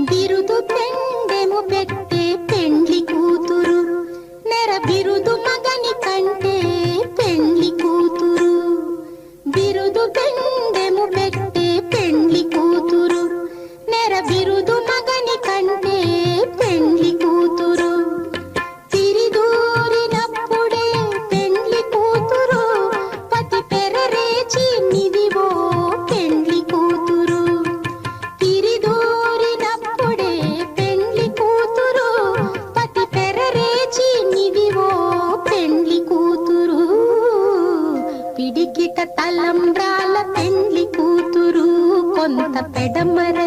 బిరుదు పెండెము పెట్టే పెండ్లి కూతురు, నెర బిరుదు మగని కంటే పెండ్లి కూతురు. బిరుదు పెండెము పెట్టే పెండ్లి కూతురు, నెర బిరుదు మగని కంటే పెండ్లి కూతురు. తిరిదూరినప్పుడే పెండ్లి కూతురు, పతి పెరరేచి నిదివో పెండ్లి కూతురు. తిరిదూరినప్పుడే పెండ్లి కూతురు, పతి పెరరేచి నిదివో పెండ్లి కూతురు. పిడికిట తలంబ్రాల పెండ్లి కూతురు, కొంత పెడమర